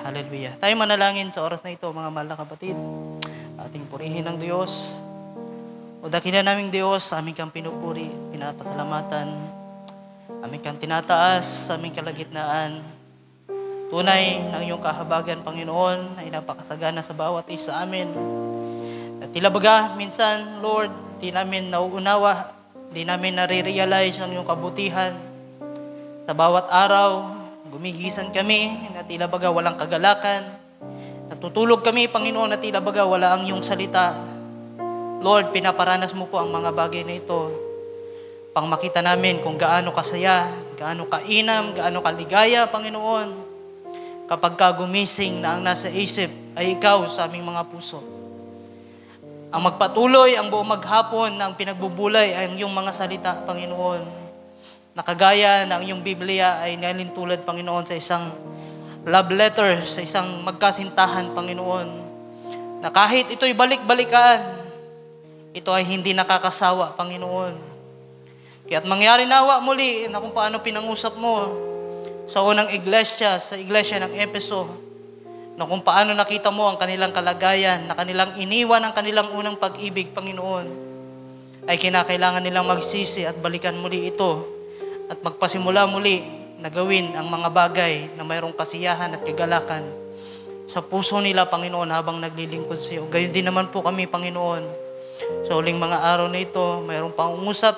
Hallelujah. Tayo manalangin sa oras na ito, mga mahal na kapatid. Ating purihin ng Diyos. O dakilan naming Diyos, aming kang pinupuri, pinapasalamatan, aming kang tinataas, aming kalagitnaan. Tunay ng iyong kahabagan, Panginoon, ay napakasagana sa bawat isa amin. At tila baga, minsan, Lord, di namin nauunawa, di namin nare-realize ang iyong kabutihan. Sa bawat araw, gumigisan kami na tila baga walang kagalakan. Natutulog kami, Panginoon, na tila baga wala ang iyong salita. Lord, pinaparanas mo po ang mga bagay na ito pang makita namin kung gaano kasaya, gaano kainam, gaano kaligaya, Panginoon, kapag ka gumising na ang nasa isip ay ikaw sa aming mga puso. Ang magpatuloy, ang buong maghapon na ang pinagbubulay ay ang iyong mga salita, Panginoon. Nakagaya na ang iyong Biblia ay nalintulad, Panginoon, sa isang love letter, sa isang magkasintahan, Panginoon, na kahit ito'y balik-balikan, ito ay hindi nakakasawa, Panginoon. Kaya't mangyari nawa muli na kung paano pinangusap mo sa unang iglesia, sa iglesia ng Efeso, na kung paano nakita mo ang kanilang kalagayan, na kanilang iniwan ang kanilang unang pag-ibig, Panginoon, ay kinakailangan nilang magsisi at balikan muli ito at magpasimula muli na gawin ang mga bagay na mayroong kasiyahan at kagalakan sa puso nila, Panginoon, habang naglilingkod sa iyo. Gayon din naman po kami, Panginoon. Sa huling mga araw na ito, mayroong pangungusap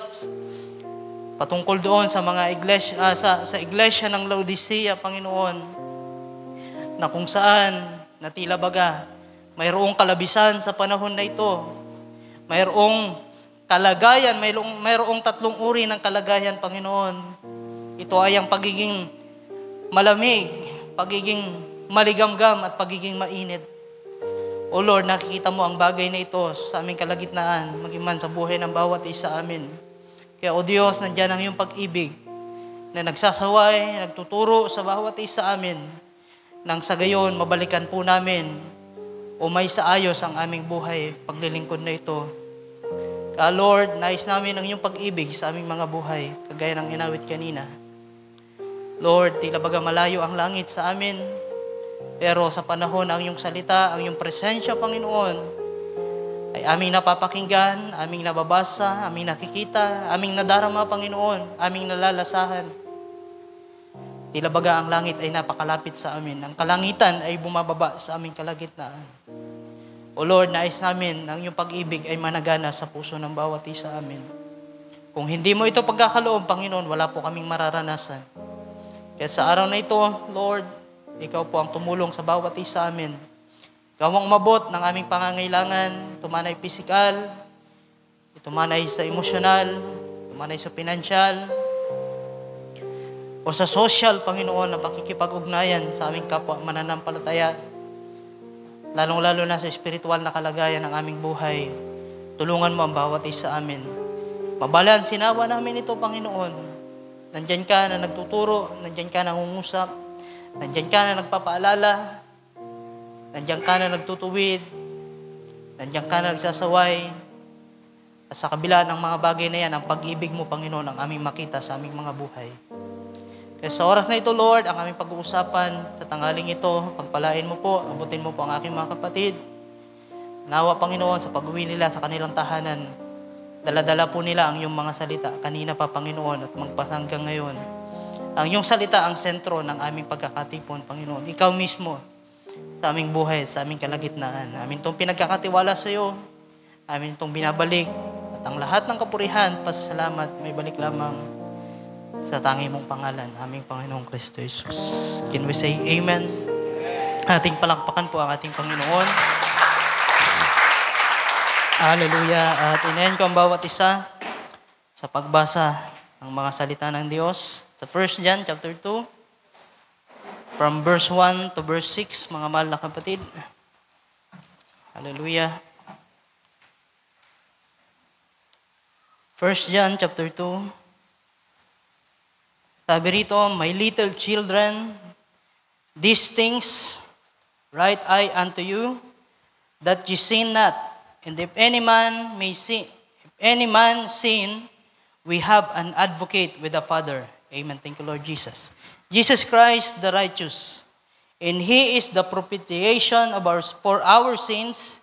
patungkol doon sa mga iglesia, sa iglesia ng Laodicea, Panginoon, na kung saan, na tila baga, mayroong kalabisan sa panahon na ito. Mayroong kalagayan, mayroong tatlong uri ng kalagayan, Panginoon. Ito ay ang pagiging malamig, pagiging maligamgam, at pagiging mainit. O Lord, nakikita mo ang bagay na ito sa aming kalagitnaan, maging man sa buhay ng bawat isa amin. Kaya, O Diyos, nandiyan ang iyong pag-ibig na nagsasaway, nagtuturo sa bawat isa amin, nang sa gayon, mabalikan po namin o may saayos ang aming buhay, paglilingkod na ito. Kaya, Lord, nais namin ang iyong pag-ibig sa aming mga buhay, kagaya ng inawit kanina. Lord, tila baga malayo ang langit sa amin, pero sa panahon ang iyong salita, ang iyong presensya, Panginoon, ay aming napapakinggan, aming nababasa, aming nakikita, aming nadarama, Panginoon, aming nalalasahan. Tila baga ang langit ay napakalapit sa amin. Ang kalangitan ay bumababa sa aming kalagitnaan. O Lord, nais namin ang iyong pag-ibig ay managana sa puso ng bawat isa amin. Kung hindi mo ito pagkakaloob, Panginoon, wala po kaming mararanasan. Kaya sa araw na ito, Lord, ikaw po ang tumulong sa bawat isa amin. Ikaw ang umabot ng aming pangangailangan, tumanay pisikal, tumanay sa emosyonal, tumanay sa pinansyal, o sa social, Panginoon, na pakikipag-ugnayan sa aming kapwa mananampalataya, lalong-lalo na sa espiritual na kalagayan ng aming buhay. Tulungan mo ang bawat isa amin. Mabalan, sinawa namin ito, Panginoon. Nandyan ka na nagtuturo, nandyan ka na nangungusap, nandyan ka na nagpapaalala, nandyan ka na nagtutuwid, nandyan ka na nagsasaway. At sa kabila ng mga bagay na yan, ang pag-ibig mo, Panginoon, ang aming makita sa aming mga buhay. Kaya sa oras na ito, Lord, ang aming pag-uusapan, sa tanghaling ito, pagpalain mo po, abutin mo po ang aking mga kapatid. Nawa, Panginoon, sa pag-uwi nila sa kanilang tahanan, dala-dala po nila ang iyong mga salita, kanina pa, Panginoon, at magpasanggang ngayon. Ang iyong salita ang sentro ng aming pagkakatipon, Panginoon. Ikaw mismo, sa aming buhay, sa aming kalagitnaan. Amin itong pinagkakatiwala sa iyo, amin itong binabalik, at ang lahat ng kapurihan, pasasalamat, may balik lamang sa tangi mong pangalan, aming Panginoong Kristo Jesus. Can we say Amen? Ating palakpakan po ang ating Panginoon. Hallelujah. At inayin ko ang bawat isa sa pagbasa ng mga salita ng Diyos. Sa 1 John chapter 2, from verse 1 to verse 6, mga mahal na kapatid. Hallelujah. 1 John chapter 2, sabi rito, my little children, these things write I unto you, that ye sin not. And if any man sin, we have an advocate with the Father. Amen. Thank you, Lord Jesus. Jesus Christ, the righteous, And He is the propitiation for our sins,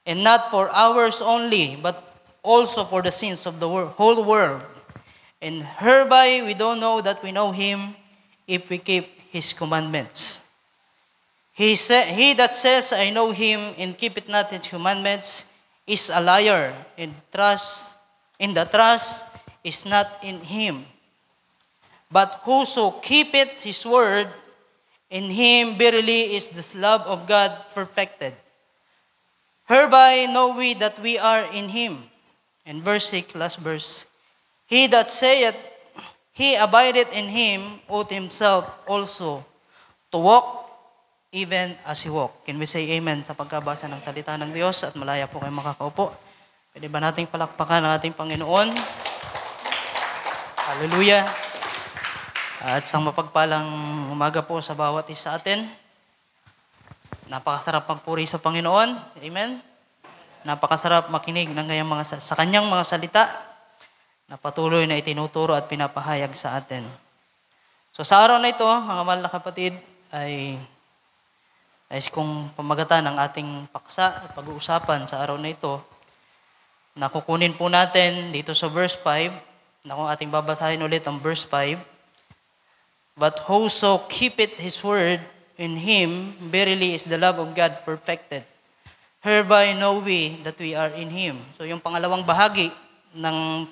and not for ours only, but also for the sins of the whole world. And hereby we don't know that we know Him if we keep His commandments. He that says, I know Him, and keep it not His commandments, is a liar, and the trust is not in Him. But whoso keepeth His word, in Him verily is this love of God perfected. Hereby know we that we are in Him. And verse 6, last verse, He that saith, He abideth in Him, ought himself also to walk even as He walked. Can we say amen sa pagkabasa ng salita ng Diyos at malaya po kayo makakaupo? Pwede ba nating palakpakan ang ating Panginoon? Hallelujah! At isang mapagpalang umaga po sa bawat isa atin. Napakasarap magpuri sa Panginoon. Amen? Napakasarap makinig ng sa Kanyang mga salita na patuloy na itinuturo at pinapahayag sa atin. So sa araw na ito, mga mahal na kapatid, ay kung pamagatan ng ating paksa at pag-uusapan sa araw na ito, na kukunin po natin dito sa verse 5, na kung ating babasahin ulit ang verse 5, But whoso keepeth His word, in Him verily is the love of God perfected. Hereby know we that we are in Him. So yung pangalawang bahagi ng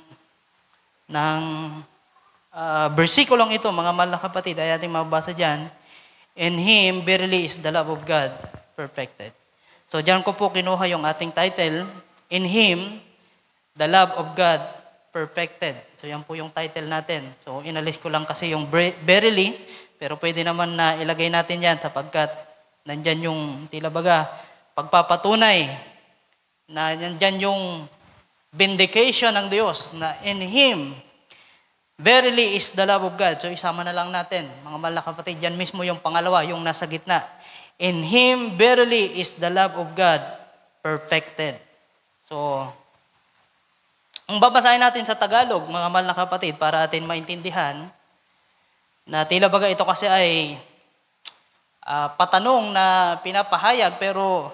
versikulong ito, mga mahal na kapatid, ay ating mababasa dyan, in Him verily is the love of God perfected. So dyan ko po kinuha yung ating title, in Him, the love of God perfected. So yan po yung title natin. So inalis ko lang kasi yung verily, pero pwede naman na ilagay natin yan sapagkat nandyan yung tila baga pagpapatunay na nandyan yung vindication ng Diyos na in Him verily is the love of God. So isama na lang natin, mga mahal na kapatid, yan mismo yung pangalawa, yung nasa gitna. In Him verily is the love of God perfected. So, ang babasahin natin sa Tagalog, mga mahal na kapatid, para atin maintindihan, na tila baga ito kasi ay patanong na pinapahayag, pero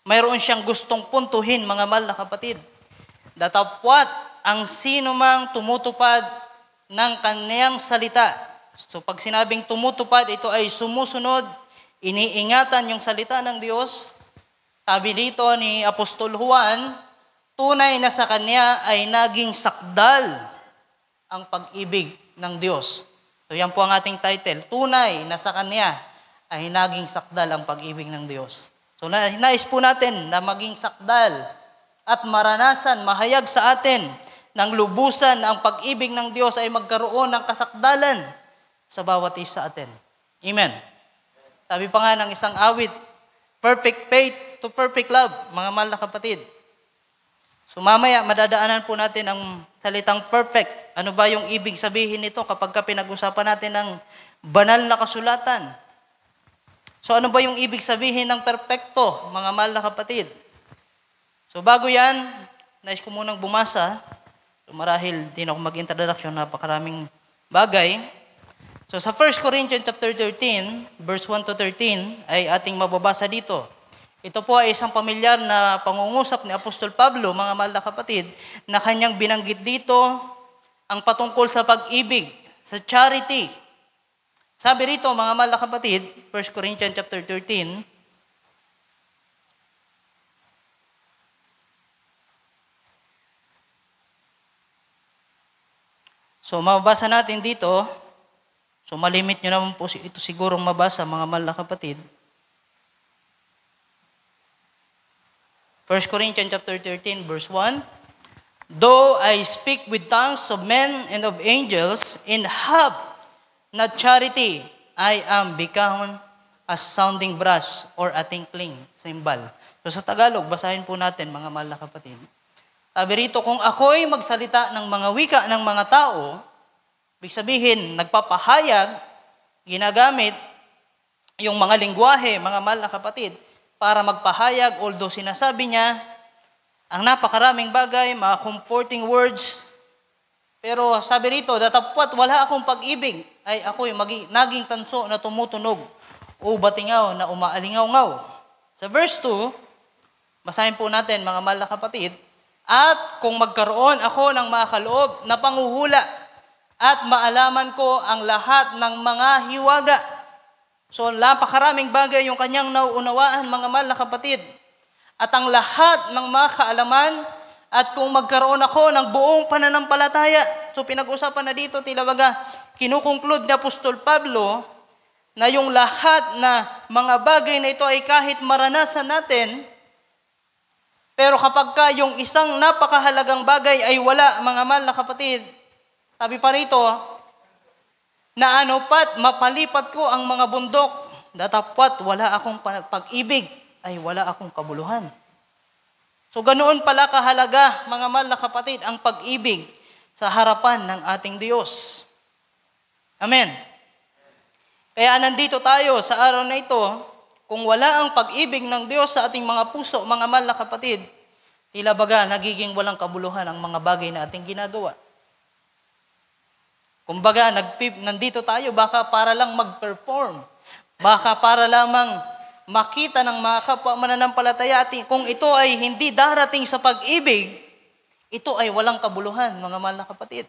mayroon siyang gustong puntuhin, mga mahal na kapatid. Datapwat ang sino mang tumutupad ng Kaniyang salita. So pag sinabing tumutupad, ito ay sumusunod, iniingatan yung salita ng Diyos. Sabi dito ni Apostol Juan, tunay na sa Kanya ay naging sakdal ang pag-ibig ng Diyos. So yan po ang ating title, tunay na sa Kanya ay naging sakdal ang pag-ibig ng Diyos. So nais po natin na maging sakdal at maranasan, mahayag sa atin ng lubusan ang pag-ibig ng Diyos ay magkaroon ng kasakdalan sa bawat isa atin. Amen. Sabi pa nga ng isang awit, perfect faith to perfect love, mga mahal na kapatid. So mamaya, madadaanan po natin ang salitang perfect. Ano ba yung ibig sabihin nito kapag pinag-usapan natin ng banal na kasulatan? So ano ba yung ibig sabihin ng perfecto, mga mahal na kapatid? So bago yan, nais ko munang bumasa. So marahil din ako mag-introduction, napakaraming bagay. So sa 1 Corinthians chapter 13, verse 1 to 13, ay ating mababasa dito. Ito po ay isang pamilyar na pangungusap ni Apostol Pablo, mga mahal na kapatid, na kanyang binanggit dito ang patungkol sa pag-ibig, sa charity. Sabi rito, mga mahal na kapatid, 1 Corinthians chapter 13, so mababasa natin dito, so malimit nyo naman po ito sigurong mabasa, mga mahal na kapatid. 1 Corinthians chapter 13, verse 1, Though I speak with tongues of men and of angels, and have not charity, I am become a sounding brass or a tinkling cymbal. So sa Tagalog, basahin po natin, mga mahal na kapatid. Sabi rito, kung ako'y magsalita ng mga wika ng mga tao, ibig sabihin, nagpapahayag, ginagamit yung mga lingwahe, mga mahal na kapatid, para magpahayag, although sinasabi niya, ang napakaraming bagay, mga comforting words, pero sabi rito, datapwat wala akong pag-ibig, ay ako'y naging tanso na tumutunog, o batingaw na umaalingaw-ngaw. Sa verse 2, basahin po natin mga mahal na kapatid, at kung magkaroon ako ng makaloob na panghuhula at maalaman ko ang lahat ng mga hiwaga. So, napakaraming bagay yung kanyang nauunawaan, mga mahal na kapatid. At ang lahat ng mga kaalaman, at kung magkaroon ako ng buong pananampalataya. So, pinag-usapan na dito, tila baga, kinukonklud ni Apostol Pablo na yung lahat na mga bagay na ito ay kahit maranasan natin, pero kapag ka yung isang napakahalagang bagay ay wala, mga mahal na kapatid, sabi pa rito, na pat mapalipat ko ang mga bundok, datapwat wala akong pag-ibig, ay wala akong kabuluhan. So ganoon pala kahalaga, mga mahal na kapatid, ang pag-ibig sa harapan ng ating Diyos. Amen. Kaya nandito tayo sa araw na ito, kung wala ang pag-ibig ng Diyos sa ating mga puso, mga mahal na kapatid, tila baga nagiging walang kabuluhan ang mga bagay na ating ginagawa. Kumbaga, nandito tayo baka para lang mag-perform. Baka para lamang makita ng mga kapwa mananampalataya. Kung ito ay hindi darating sa pag-ibig, ito ay walang kabuluhan, mga mahal na kapatid.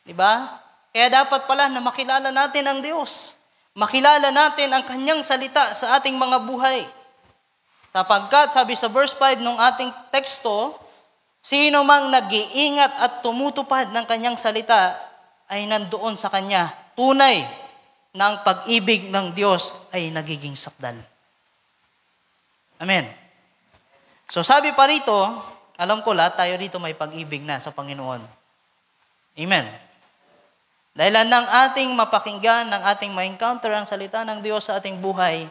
Diba? Kaya dapat pala na makilala natin ang Diyos. Makilala natin ang Kanyang salita sa ating mga buhay. Sapagkat, sabi sa verse 5 ng ating teksto, sino mang nag-iingat at tumutupad ng Kanyang salita ay nandoon sa Kanya. Tunay na ang pag-ibig ng Diyos ay nagiging sakdal. Amen. So sabi pa rito, alam ko lahat tayo rito may pag-ibig na sa Panginoon. Amen. Dahil ng ating mapakinggan, ng ating ma-encounter ang salita ng Diyos sa ating buhay,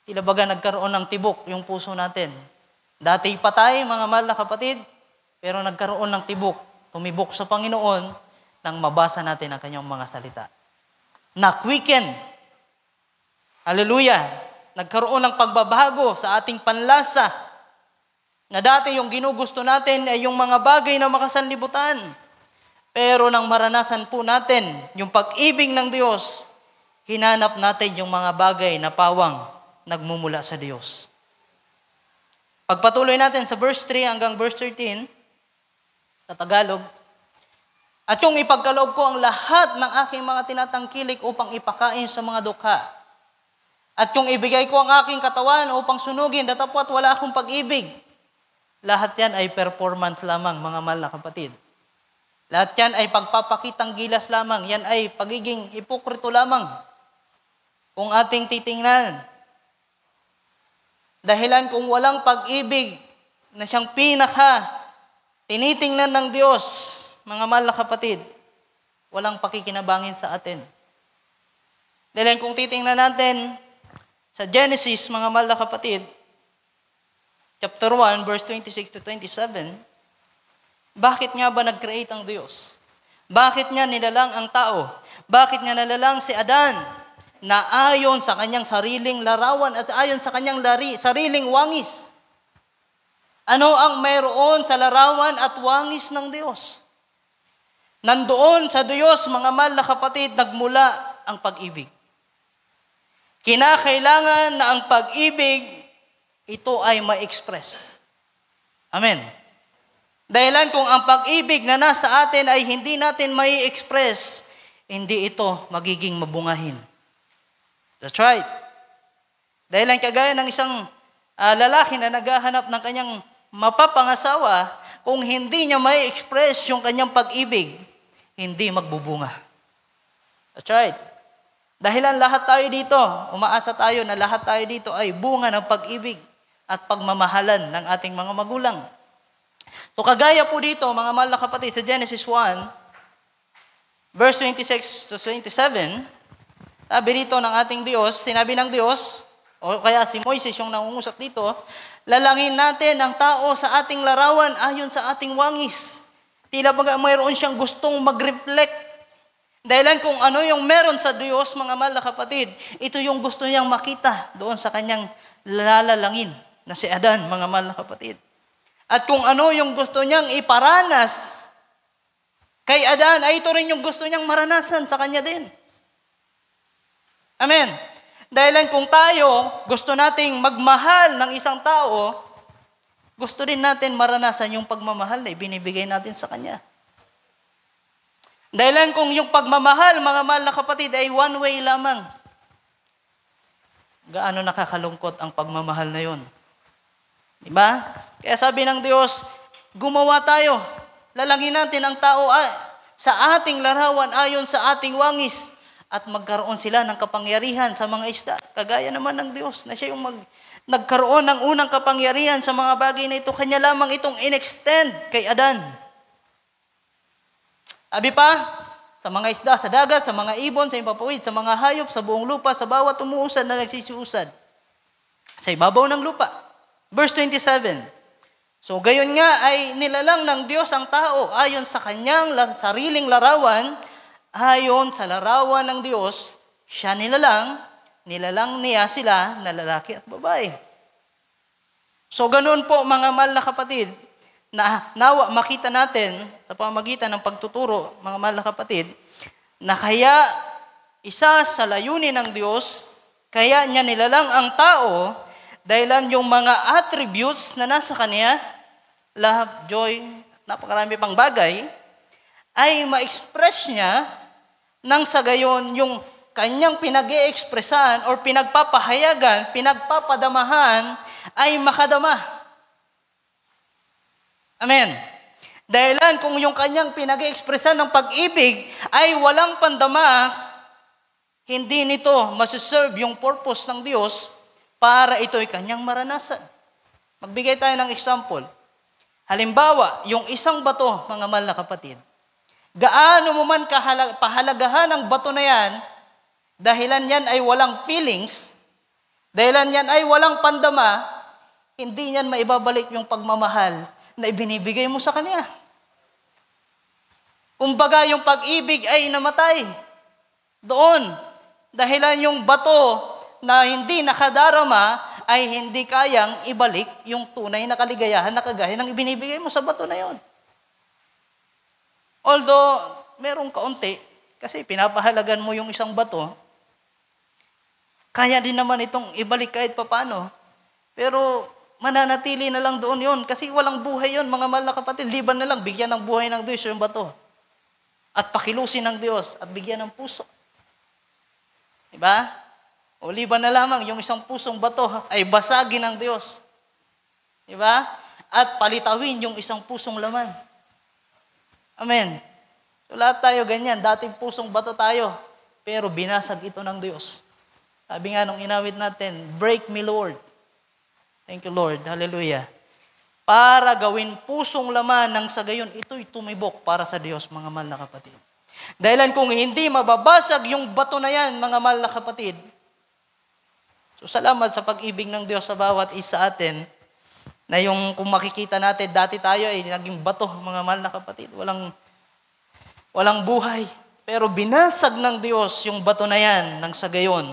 tila baga nagkaroon ng tibok yung puso natin. Dati patay, mga mahal na kapatid, pero nagkaroon ng tibok, tumibok sa Panginoon nang mabasa natin ang Kanyang mga salita. Na-quicken. Hallelujah. Nagkaroon ng pagbabago sa ating panlasa, na dati yung ginugusto natin ay yung mga bagay na makasanlibutan. Pero nang maranasan po natin yung pag-ibig ng Diyos, hinanap natin yung mga bagay na pawang nagmumula sa Diyos. Pagpatuloy natin sa verse 3 hanggang verse 13, sa Tagalog, at yung ipagkaloob ko ang lahat ng aking mga tinatangkilik upang ipakain sa mga dukha. At yung ibigay ko ang aking katawan upang sunugin, datapwat wala akong pag-ibig. Lahat yan ay performance lamang, mga mahal na kapatid. Lahat yan ay pagpapakitang gilas lamang. Yan ay pagiging hipokrito lamang. Kung ating titingnan, dahilan kung walang pag-ibig na siyang tinitingnan ng Diyos, mga mahal na kapatid, walang pakikinabangin sa atin. Dahil kung titingnan natin sa Genesis, mga mahal na kapatid, chapter 1, verse 26 to 27, bakit nga ba nag-create ang Diyos? Bakit niya nilalang ang tao? Bakit niya nilalang si Adan na ayon sa kanyang sariling larawan at ayon sa kanyang sariling wangis? Ano ang mayroon sa larawan at wangis ng Diyos? Nandoon sa Diyos, mga mahal na kapatid, nagmula ang pag-ibig. Kinakailangan na ang pag-ibig, ito ay ma-express. Amen. Dahilan kung ang pag-ibig na nasa atin ay hindi natin mai-express, hindi ito magiging mabungahin. That's right. Dahilan kagaya ng isang lalaki na naghahanap ng kanyang mapapangasawa, kung hindi niya mai-express yung kanyang pag-ibig, hindi magbubunga. That's right. Dahilan lahat tayo dito, umaasa tayo na lahat tayo dito ay bunga ng pag-ibig at pagmamahalan ng ating mga magulang. So kagaya po dito, mga mahal na kapatid, sa Genesis 1, verse 26 to 27, sabi dito ng ating Diyos, sinabi ng Diyos, o kaya si Moises yung nangungusap dito, lalangin natin ang tao sa ating larawan ayon sa ating wangis. Tila baga mayroon siyang gustong mag-reflect. Dahilan kung ano yung meron sa Diyos, mga mahal na kapatid, ito yung gusto niyang makita doon sa kanyang lalalangin na si Adan, mga mahal na kapatid. At kung ano yung gusto niyang iparanas kay Adan, ay ito rin yung gusto niyang maranasan sa kanya din. Amen. Dahilan kung tayo gusto nating magmahal ng isang tao, gusto din natin maranasan yung pagmamahal na ibinibigay natin sa Kanya. Dahilan kung yung pagmamahal, mga mahal na kapatid, ay one way lamang. Gaano nakakalungkot ang pagmamahal na yon. Diba? Kaya sabi ng Diyos, gumawa tayo. Lalangin natin ang tao sa ating larawan ayon sa ating wangis at magkaroon sila ng kapangyarihan sa mga isda. Kagaya naman ng Diyos na siya yung nagkaroon ng unang kapangyarihan sa mga bagay na ito. Kanya lamang itong in-extend kay Adan. Sabi pa, sa mga isda, sa dagat, sa mga ibon, sa impapawid, sa mga hayop, sa buong lupa, sa bawat umuusad na nagsisiusad, sa ibabaw ng lupa. Verse 27. So gayon nga ay nilalang ng Diyos ang tao ayon sa kanyang sariling larawan, ayon sa larawan ng Diyos, siya nilalang niya sila na lalaki at babae. So ganoon po mga mahal na kapatid, na nawa makita natin sa pamamagitan ng pagtuturo, mga mahal na kapatid, na kaya isa sa layunin ng Diyos, kaya niya nilalang ang tao, dahilan yung mga attributes na nasa Kanya, love, joy, at napakarami pang bagay, ay ma-express niya nang sa gayon yung kanyang pinag-i-expressan or pinagpapahayagan, pinagpapadamahan ay makadama. Amen. Dahilan kung yung kanyang pinag-i-expressan ng pag-ibig ay walang pandama, hindi nito masiserve yung purpose ng Diyos para ito'y kanyang maranasan. Magbigay tayo ng example. Halimbawa, yung isang bato, mga mahal na kapatid, gaano mo man pahalagahan ang bato na yan, dahilan yan ay walang feelings, dahilan yan ay walang pandama, hindi yan maibabalik yung pagmamahal na ibinibigay mo sa Kanya. Kumbaga yung pag-ibig ay namatay doon. Dahilan yung bato na hindi nakadarama ay hindi kayang ibalik yung tunay na kaligayahan na kagaya ng ibinibigay mo sa bato na yon. Although, merong kaunti, kasi pinapahalagan mo yung isang bato, kaya din naman itong ibalik kahit papano. Pero mananatili na lang doon yon kasi walang buhay yon, mga mahal na kapatid. Liban na lang, bigyan ng buhay ng Diyos yung bato. At pakilusin ng Diyos at bigyan ng puso. Diba? O liban na lamang, yung isang pusong bato ay basagin ng Diyos. Diba? At palitawin yung isang pusong laman. Amen. So lahat tayo ganyan, dating pusong bato tayo, pero binasag ito ng Diyos. Sabi nga nung inawit natin, break me Lord. Thank you Lord, hallelujah. Para gawin pusong laman ng sa gayon, ito'y tumibok para sa Diyos, mga mahal na kapatid. Dahilan kung hindi mababasag yung bato na yan, mga mahal na kapatid, so salamat sa pag-ibig ng Diyos sa bawat isa atin, na yung kung makikita natin, dati tayo ay naging bato, mga mahal na kapatid. Walang buhay. Pero binasag ng Diyos yung bato na yan, nang sa gayon,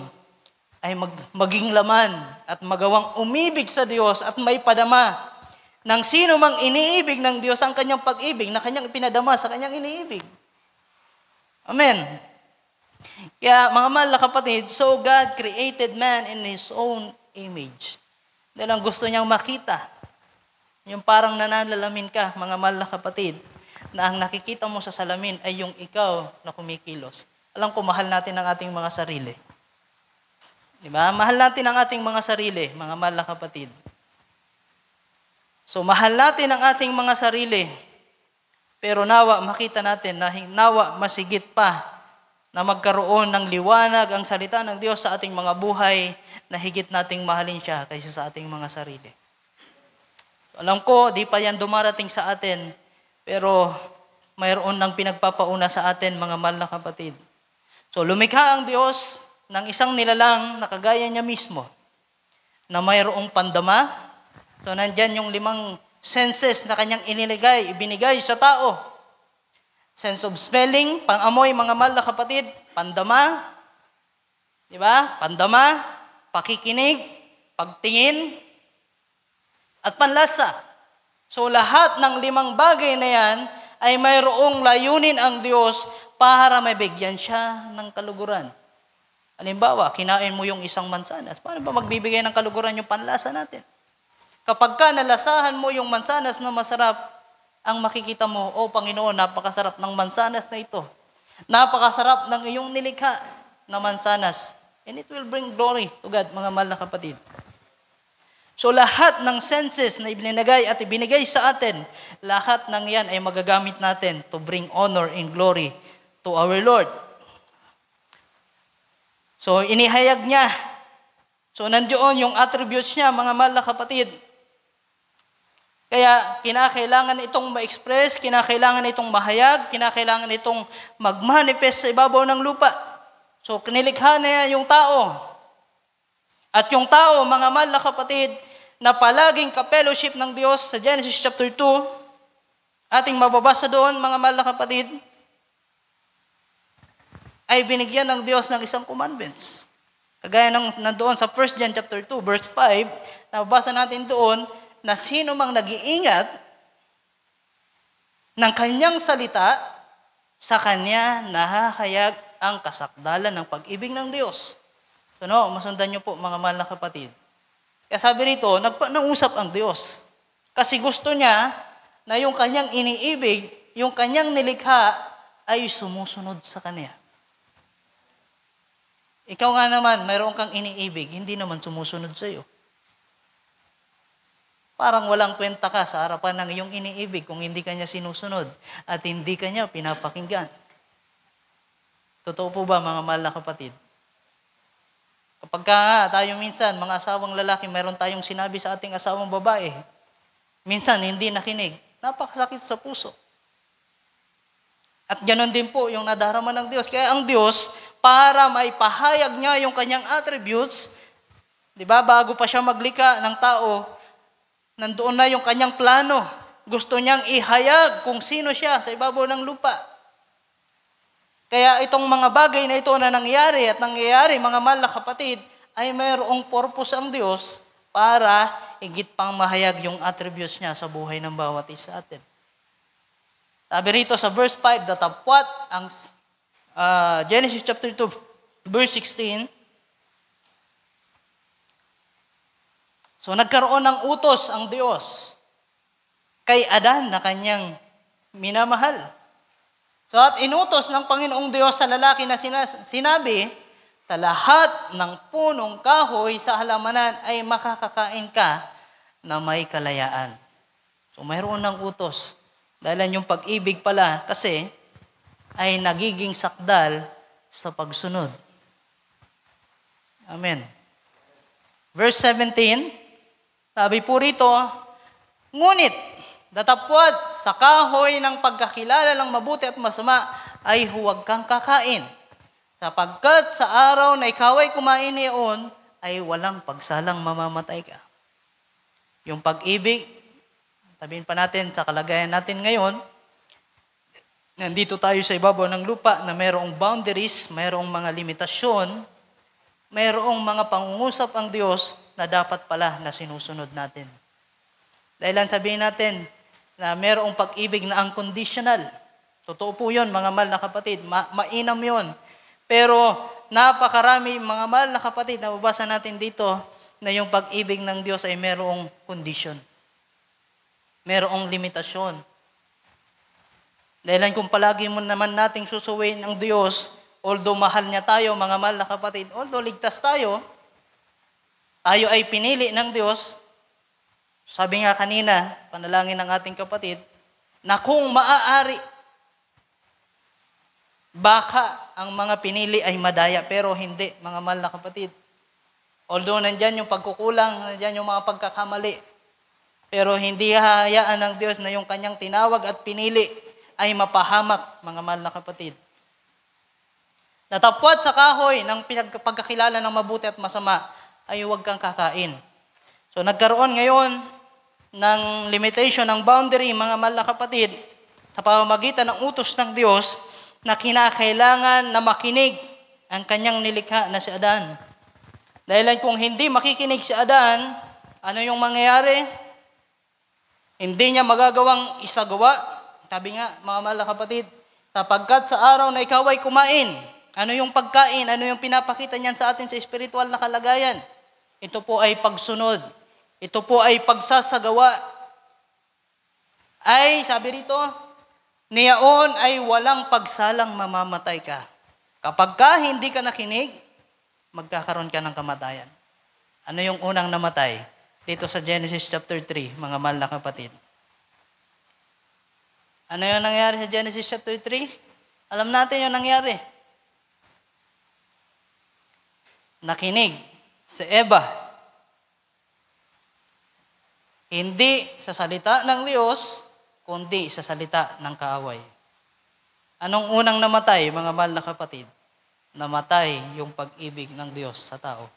ay maging laman at magawang umibig sa Diyos at may padama ng sino mang iniibig ng Diyos ang kanyang pag-ibig na kanyang pinadama sa kanyang iniibig. Amen. Kaya mga mahal na kapatid, so God created man in His own image. Dahil ang gusto niyang makita, yung parang nananalamin ka, mga mahal na kapatid, na ang nakikita mo sa salamin ay yung ikaw na kumikilos. Alam ko, mahal natin ang ating mga sarili. Diba? Mahal natin ang ating mga sarili, mga mahal na kapatid. So, mahal natin ang ating mga sarili, pero nawa makita natin na nawa masigit pa na magkaroon ng liwanag ang salita ng Diyos sa ating mga buhay na higit nating mahalin siya kaysa sa ating mga sarili. Alam ko, di pa yan dumarating sa atin, pero mayroon ng pinagpapauna sa atin, mga mahal na kapatid. So, lumikha ang Diyos ng isang nilalang na kagaya niya mismo, na mayroong pandama. So, nandyan yung 5 senses na kanyang ibinigay sa tao. Sense of smelling, pang-amoy, mga mahal na kapatid, pandama, di ba? Pandama, pakikinig, pagtingin, at panlasa. So lahat ng 5 bagay na yan ay mayroong layunin ang Diyos para mabigyan siya ng kaluguran. Halimbawa, kinain mo yung isang mansanas. Paano ba magbibigay ng kaluguran yung panlasa natin? Kapag ka nalasahan mo yung mansanas na masarap, ang makikita mo, oh Panginoon, napakasarap ng mansanas na ito. Napakasarap ng iyong nilikha na mansanas. And it will bring glory to God, mga mahal na kapatid. So lahat ng senses na ibinigay at ibinigay sa atin, lahat ng yan ay magagamit natin to bring honor and glory to our Lord. So inihayag niya. So nandiyon yung attributes niya, mga mahal na kapatid. Kaya kinakailangan itong ma-express, kinakailangan itong mahayag, kinakailangan itong mag-manifest sa ibabaw ng lupa. So kinilikha niya yung tao. At yung tao, mga mahal na kapatid, na palaging ka-fellowship ng Diyos sa Genesis chapter 2, ating mababasa doon, mga mahal na kapatid, ay binigyan ng Diyos ng isang commandments. Kagaya ng nandoon sa 1 John chapter 2, verse 5, nababasa natin doon, na sino mang nag-iingat ng kanyang salita, sa kanya nahahayag ang kasakdalan ng pag-ibig ng Diyos. So masundan niyo po, mga mahal na kapatid. Kaya sabi rito, nag-usap ang Diyos. Kasi gusto niya na yung kanyang iniibig, yung kanyang nilikha, ay sumusunod sa kanya. Ikaw nga naman, mayroon kang iniibig, hindi naman sumusunod sa iyo. Parang walang kwenta ka sa harapan ng iyong iniibig kung hindi kanya sinusunod at hindi kanya pinapakinggan. Totoo po ba, mga mahal na kapatid? Kapag tayo minsan, mga asawang lalaki, mayroon tayong sinabi sa ating asawang babae, minsan hindi nakinig, napakasakit sa puso. At ganoon din po yung nadarama ng Diyos. Kaya ang Diyos, para maipahayag niya yung kanyang attributes, di ba, bago pa siya maglikha ng tao, nandoon na yung kanyang plano. Gusto niyang ihayag kung sino siya sa ibabaw ng lupa. Kaya itong mga bagay na ito na nangyari at nangyayari, mga mahal na kapatid, ay mayroong purpose ang Diyos para higit pang mahayag yung attributes niya sa buhay ng bawat isa atin. Sabi rito sa verse 5, datapwat ang Genesis chapter 2, verse 16. So nagkaroon ng utos ang Diyos kay Adan na kanyang minamahal. So at inutos ng Panginoong Diyos sa lalaki na sinabi, sa lahat ng punong kahoy sa halamanan ay makakakain ka na may kalayaan. So mayroon ng utos. Dahil yung pag-ibig pala kasi ay nagiging sakdal sa pagsunod. Amen. Verse 17, sabi po rito, ngunit datapwat sa kahoy ng pagkakilala ng mabuti at masama ay huwag kang kakain. Sapagkat sa araw na ikaw ay kumain niyon, ay walang pagsalang mamamatay ka. Yung pag-ibig, sabihin pa natin sa kalagayan natin ngayon, nandito tayo sa ibabaw ng lupa na mayroong boundaries, mayroong mga limitasyon, mayroong mga pangungusap ang Diyos na dapat pala na sinusunod natin. Dahil sabihin natin na mayroong pag-ibig na unconditional. Totoo po yun, mga mahal na kapatid. Mainam yun. Pero napakarami, mga mahal na kapatid, nababasa natin dito na yung pag-ibig ng Diyos ay mayroong condition. Mayroong limitasyon. Dahil kung palagi mo naman nating susuwain ang Diyos, although mahal niya tayo, mga mahal na kapatid, although ligtas tayo, tayo ay pinili ng Diyos. Sabi nga kanina, panalangin ng ating kapatid, na kung maaari, baka ang mga pinili ay madaya, pero hindi, mga mahal na kapatid. Although nandyan yung pagkukulang, nandyan yung mga pagkakamali, pero hindi hahayaan ng Diyos na yung kanyang tinawag at pinili ay mapahamak, mga mahal na kapatid. Natapwat sa kahoy ng pagkakilala ng mabuti at masama, ay huwag kang kakain. So nagkaroon ngayon ng limitation, ng boundary, mga mahal na kapatid, sa pamamagitan ng utos ng Diyos na kinakailangan na makinig ang kanyang nilikha na si Adan. Dahil kung hindi makikinig si Adan, ano yung mangyayari? Hindi niya magagawang isagawa. Sabi nga, mga mahal na kapatid, sapagkat sa araw na ikaw ay kumain Ano yung pagkain? Ano yung pinapakita niyan sa atin sa spiritual na kalagayan? Ito po ay pagsunod. Ito po ay pagsasagawa. Ay, sabi rito, niyaon ay walang pagsalang mamamatay ka. Kapag ka hindi ka nakinig, magkakaroon ka ng kamatayan. Ano yung unang namatay? Dito sa Genesis chapter 3, mga mahal na kapatid. Ano yung nangyari sa Genesis chapter 3? Alam natin yung nangyari. Nakinig si Eva. Hindi sa salita ng Diyos, kundi sa salita ng kaaway. Anong unang namatay, mga mahal na kapatid? Namatay yung pag-ibig ng Diyos sa tao.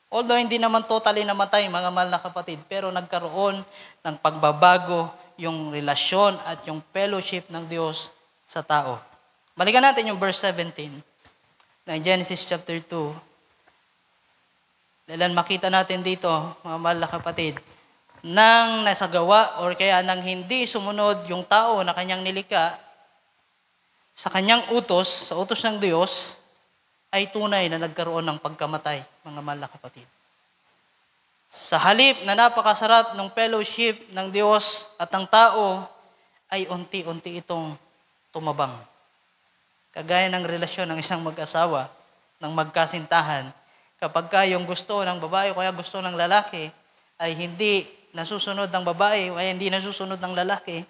Although hindi naman totally namatay, mga mahal na kapatid, pero nagkaroon ng pagbabago yung relasyon at yung fellowship ng Diyos sa tao. Balikan natin yung verse 17 ng Genesis chapter 2. Dahil makita natin dito, mga mahal na kapatid, nang nasagawa or kaya nang hindi sumunod yung tao na kanyang nilikha sa kanyang utos, sa utos ng Diyos, ay tunay na nagkaroon ng pagkamatay, mga mahal na kapatid. Sa halip na napakasarap ng fellowship ng Diyos at ng tao, ay unti-unti itong tumabang. Kagaya ng relasyon ng isang mag-asawa, ng magkasintahan, kapag yung gusto ng babae o kaya gusto ng lalaki, ay hindi nasusunod ng babae o kaya hindi nasusunod ng lalaki,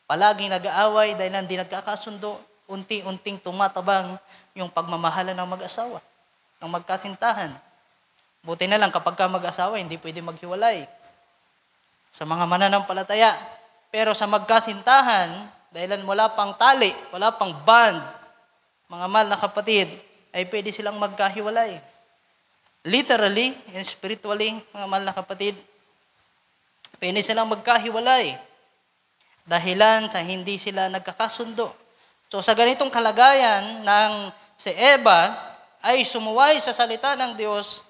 palaging nag-aaway dahil hindi nagkakasundo, unti-unting tumatabang yung pagmamahala ng mag-asawa, ng magkasintahan. Buti na lang kapag ka mag-asawa, hindi pwede maghiwalay sa mga mananampalataya. Pero sa magkasintahan, dahil wala pang tali, wala pang bond, mga mahal na kapatid, ay pwede silang magkahiwalay. Literally and spiritually, mga mahal na kapatid, pwede silang magkahiwalay. Dahilan sa hindi sila nagkakasundo. So sa ganitong kalagayan ng si Eva ay sumuway sa salita ng Diyos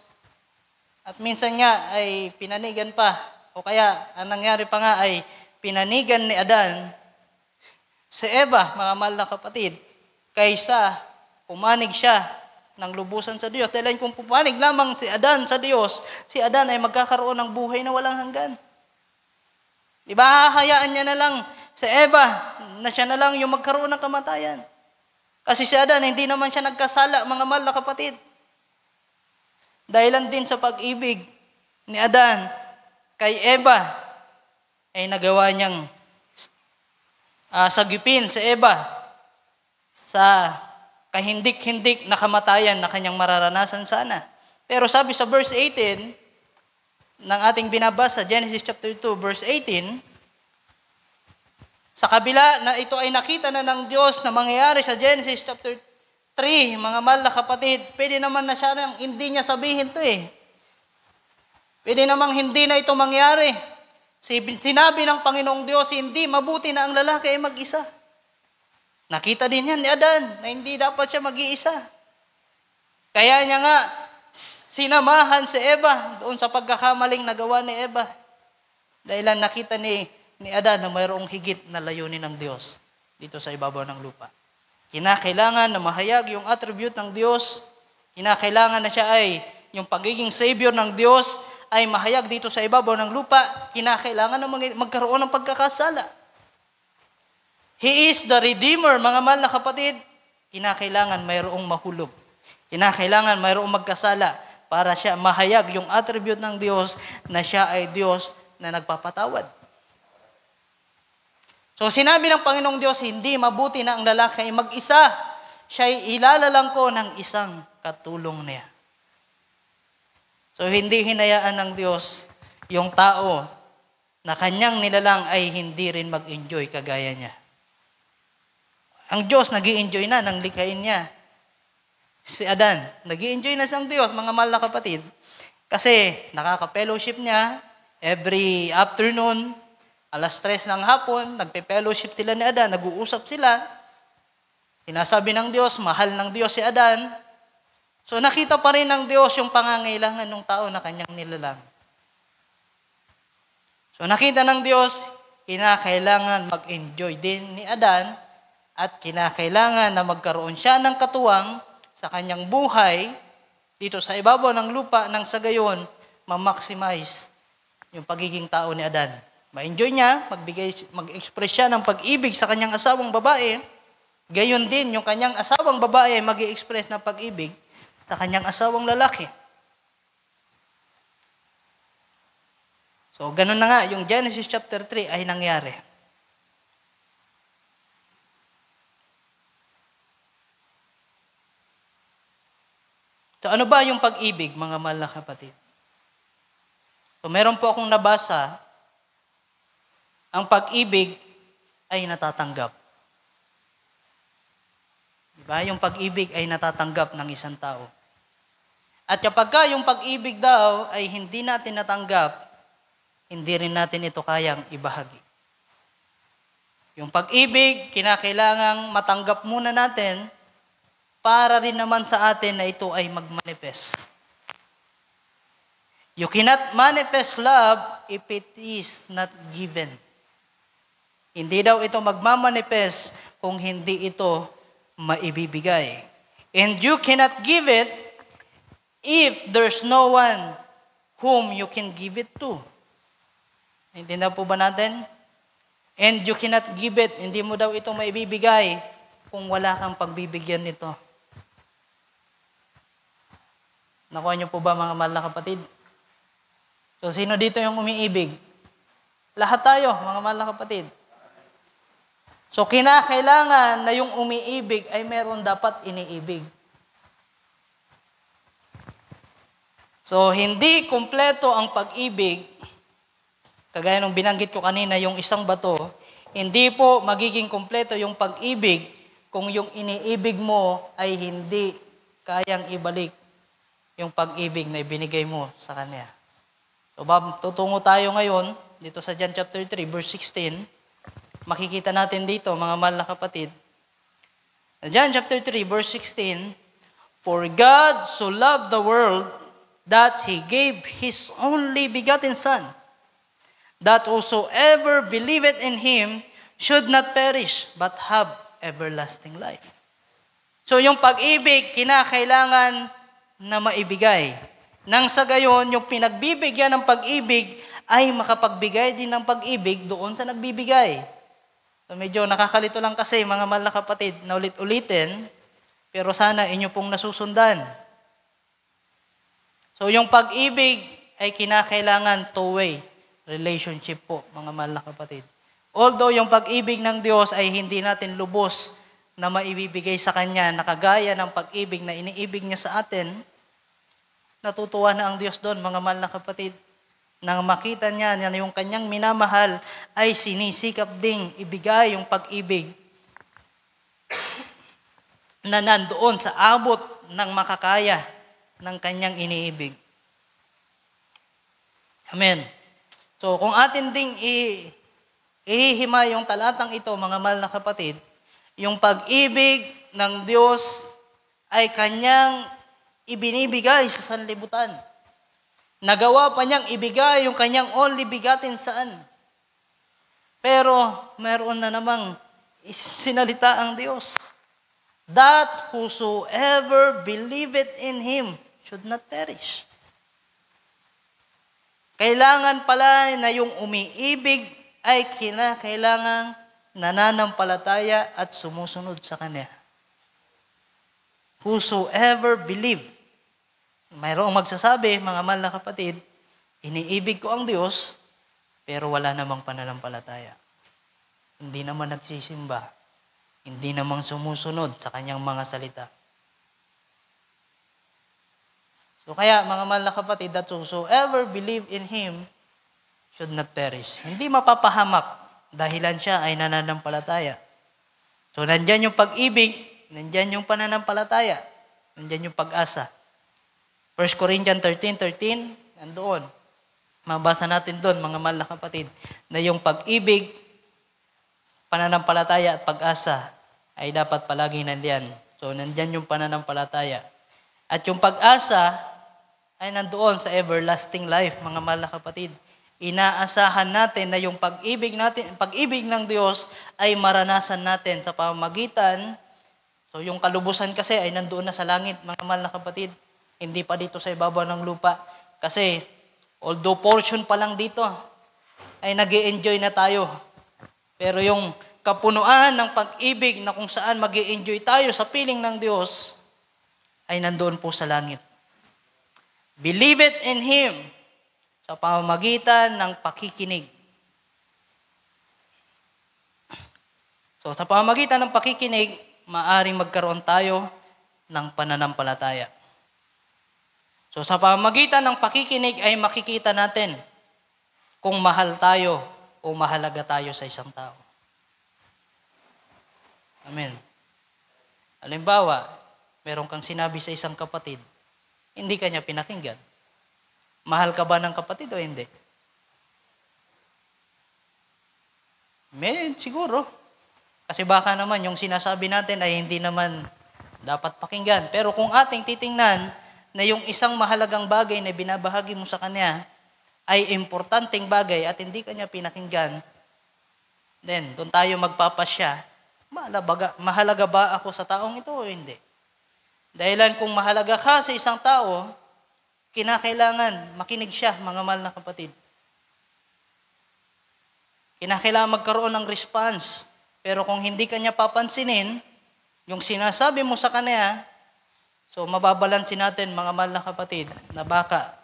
at minsan nga ay pinanigan pa o kaya ang nangyari pa nga ay pinanigan ni Adan si Eva, mga mahal na kapatid, kaysa pumanig siya ng lubusan sa Diyos. Dahil kung pumanig lamang si Adan sa Diyos, si Adan ay magkakaroon ng buhay na walang hanggan. Diba, hahayaan niya na lang si Eva na siya na lang yung magkaroon ng kamatayan. Kasi si Adan, hindi naman siya nagkasala, mga mahal na kapatid. Dahilan din sa pag-ibig ni Adan kay Eva, ay nagawa niyang sagipin si Eva sa kahindik-hindik na kamatayan na kanyang mararanasan sana. Pero sabi sa verse 18, ng ating binabasa, Genesis chapter 2, verse 18, sa kabila na ito ay nakita na ng Diyos na mangyayari sa Genesis chapter 3, mga mahal na kapatid, pwede naman na siya nang hindi niya sabihin to eh. Pwede namang hindi na ito mangyari. Sinabi ng Panginoong Diyos, hindi mabuti na ang lalaki ay mag-isa. Nakita din yan ni Adan na hindi dapat siya mag-iisa. Kaya niya nga, sinamahan si Eva doon sa pagkakamaling nagawa ni Eva. Dahil nakita ni Adan na mayroong higit na layunin ng Diyos dito sa ibabaw ng lupa. Kinakailangan na mahayag yung attribute ng Diyos. Kinakailangan na siya ay yung pagiging Savior ng Diyos ay mahayag dito sa ibabaw ng lupa. Kinakailangan na magkaroon ng pagkakasala. He is the Redeemer, mga mahal na kapatid. Kinakailangan mayroong mahulog. Kinakailangan mayroong magkasala para siya mahayag yung attribute ng Diyos na siya ay Diyos na nagpapatawad. So sinabi ng Panginoong Diyos, hindi mabuti na ang lalaki ay mag-isa. Siya'y ilalalang ko ng isang katulong niya. So hindi hinayaan ng Diyos yung tao na kanyang nilalang ay hindi rin mag-enjoy kagaya niya. Ang Diyos nag-i-enjoy na ng likhain niya. Si Adan, nag-i-enjoy na siyang Diyos, mga mahal na kapatid. Kasi nakaka-fellowship niya every afternoon, alas 3 ng hapon, nagpe-fellowship sila ni Adan, nag-uusap sila. Sinasabi ng Diyos, mahal ng Diyos si Adan. So nakita pa rin ng Diyos yung pangangailangan ng tao na kanyang nilalang. So nakita ng Diyos, kinakailangan mag-enjoy din ni Adan at kinakailangan na magkaroon siya ng katuwang sa kanyang buhay dito sa ibabaw ng lupa nang sa gayon ma-maximize yung pagiging tao ni Adan. Ma-enjoy niya, mag-express siya ng pag-ibig sa kanyang asawang babae. Gayon din, yung kanyang asawang babae mag-express ng pag-ibig sa kanyang asawang lalaki. So, ganun na nga, yung Genesis chapter 3 ay nangyari. So, ano ba yung pag-ibig, mga mahal na kapatid? So, meron po akong nabasa, ang pag-ibig ay natatanggap. Diba? Yung pag-ibig ay natatanggap ng isang tao. At kapag yung pag-ibig daw ay hindi natin natanggap, hindi rin natin ito kayang ibahagi. Yung pag-ibig, kinakailangang matanggap muna natin para rin naman sa atin na ito ay mag-manifest. You cannot manifest love if it is not given. Hindi daw ito magmamanifest kung hindi ito maibibigay. And you cannot give it if there's no one whom you can give it to. Intindihan po ba natin? And you cannot give it, hindi mo daw ito maibibigay kung wala kang pagbibigyan nito. Nakuha niyo po ba, mga mahal na kapatid? So, sino dito yung umiibig? Lahat tayo, mga mahal na kapatid. So, kinakailangan na yung umiibig ay meron dapat iniibig. So, hindi kumpleto ang pag-ibig, kagaya nung binanggit ko kanina, yung isang bato, hindi po magiging kumpleto yung pag-ibig kung yung iniibig mo ay hindi kayang ibalik yung pag-ibig na ibinigay mo sa Kanya. So, tutungo tayo ngayon, dito sa John chapter 3, verse 16, makikita natin dito, mga mahal na kapatid. John chapter 3, verse 16, For God so loved the world that He gave His only begotten Son, that whosoever believeth in Him should not perish, but have everlasting life. So yung pag-ibig, kinakailangan na maibigay. Nang sa gayon, yung pinagbibigyan ng pag-ibig ay makapagbigay din ng pag-ibig doon sa nagbibigay. So medyo nakakalito lang kasi, mga mahal na kapatid, na ulit-ulitin, pero sana inyo pong nasusundan. So yung pag-ibig ay kinakailangan two-way relationship po, mga mahal na kapatid. Although yung pag-ibig ng Diyos ay hindi natin lubos na maibibigay sa Kanya, nakagaya ng pag-ibig na iniibig niya sa atin, natutuwa na ang Diyos doon, mga mahal na kapatid. Nang makita niya na yung Kanyang minamahal ay sinisikap ding ibigay yung pag-ibig na nandoon sa abot ng makakaya ng Kanyang iniibig. Amen. So kung atin ding ihihima yung talatang ito, mga mahal na kapatid, yung pag-ibig ng Diyos ay Kanyang ibinibigay sa sanlibutan. Nagawa pa niyang ibigay yung Kanyang only begotten Son. Pero meron na namang sinalita ang Diyos, that whosoever believeth in Him should not perish. Kailangan pala na yung umiibig ay kailangan nananampalataya at sumusunod sa Kanya. Whosoever believe. Mayroong magsasabi, mga mahal na kapatid, iniibig ko ang Diyos, pero wala namang pananampalataya. Hindi naman nagsisimba. Hindi namang sumusunod sa Kanyang mga salita. So kaya, mga mahal na kapatid, that whosoever believe in Him should not perish. Hindi mapapahamak dahilan siya ay nananampalataya. So, nandyan yung pag-ibig, nandyan yung pananampalataya, nandyan yung pag-asa. 1 Corinthians 13:13, nandoon. Mabasa natin doon, mga mahal na kapatid, na yung pag-ibig, pananampalataya at pag-asa ay dapat palagi nandiyan. So, nandyan yung pananampalataya. At yung pag-asa ay nandoon sa everlasting life, mga mahal na kapatid. Inaasahan natin na yung pag-ibig ng Diyos ay maranasan natin sa pamamagitan So yung kalubusan kasi ay nandoon na sa langit, mga mahal na kapatid. Hindi pa dito sa ibabaw ng lupa. Kasi although portion pa lang dito, ay nag-i-enjoy na tayo. Pero yung kapunuan ng pag-ibig na kung saan mag-i-enjoy tayo sa piling ng Diyos, ay nandoon po sa langit. Believe it in Him sa pamamagitan ng pakikinig. So sa pamamagitan ng pakikinig, maaring magkaroon tayo ng pananampalataya. So sa pamamagitan ng pakikinig ay makikita natin kung mahal tayo o mahalaga tayo sa isang tao. Amen. Halimbawa, meron kang sinabi sa isang kapatid, hindi ka niya pinakinggan. Mahal ka ba ng kapatid o hindi? Siguro. Kasi baka naman yung sinasabi natin ay hindi naman dapat pakinggan. Pero kung ating titingnan na yung isang mahalagang bagay na binabahagi mo sa kanya ay importanteng bagay at hindi kanya pinakinggan, then doon tayo magpapasya, mahalaga ba ako sa taong ito o hindi? Dahilan kung mahalaga ka sa isang tao, kinakailangan makinig siya, mga mahal na kapatid. Kinakailangan magkaroon ng response. Pero kung hindi kanya papansinin, yung sinasabi mo sa kanya, so mababalansin natin, mga mahal na kapatid, na baka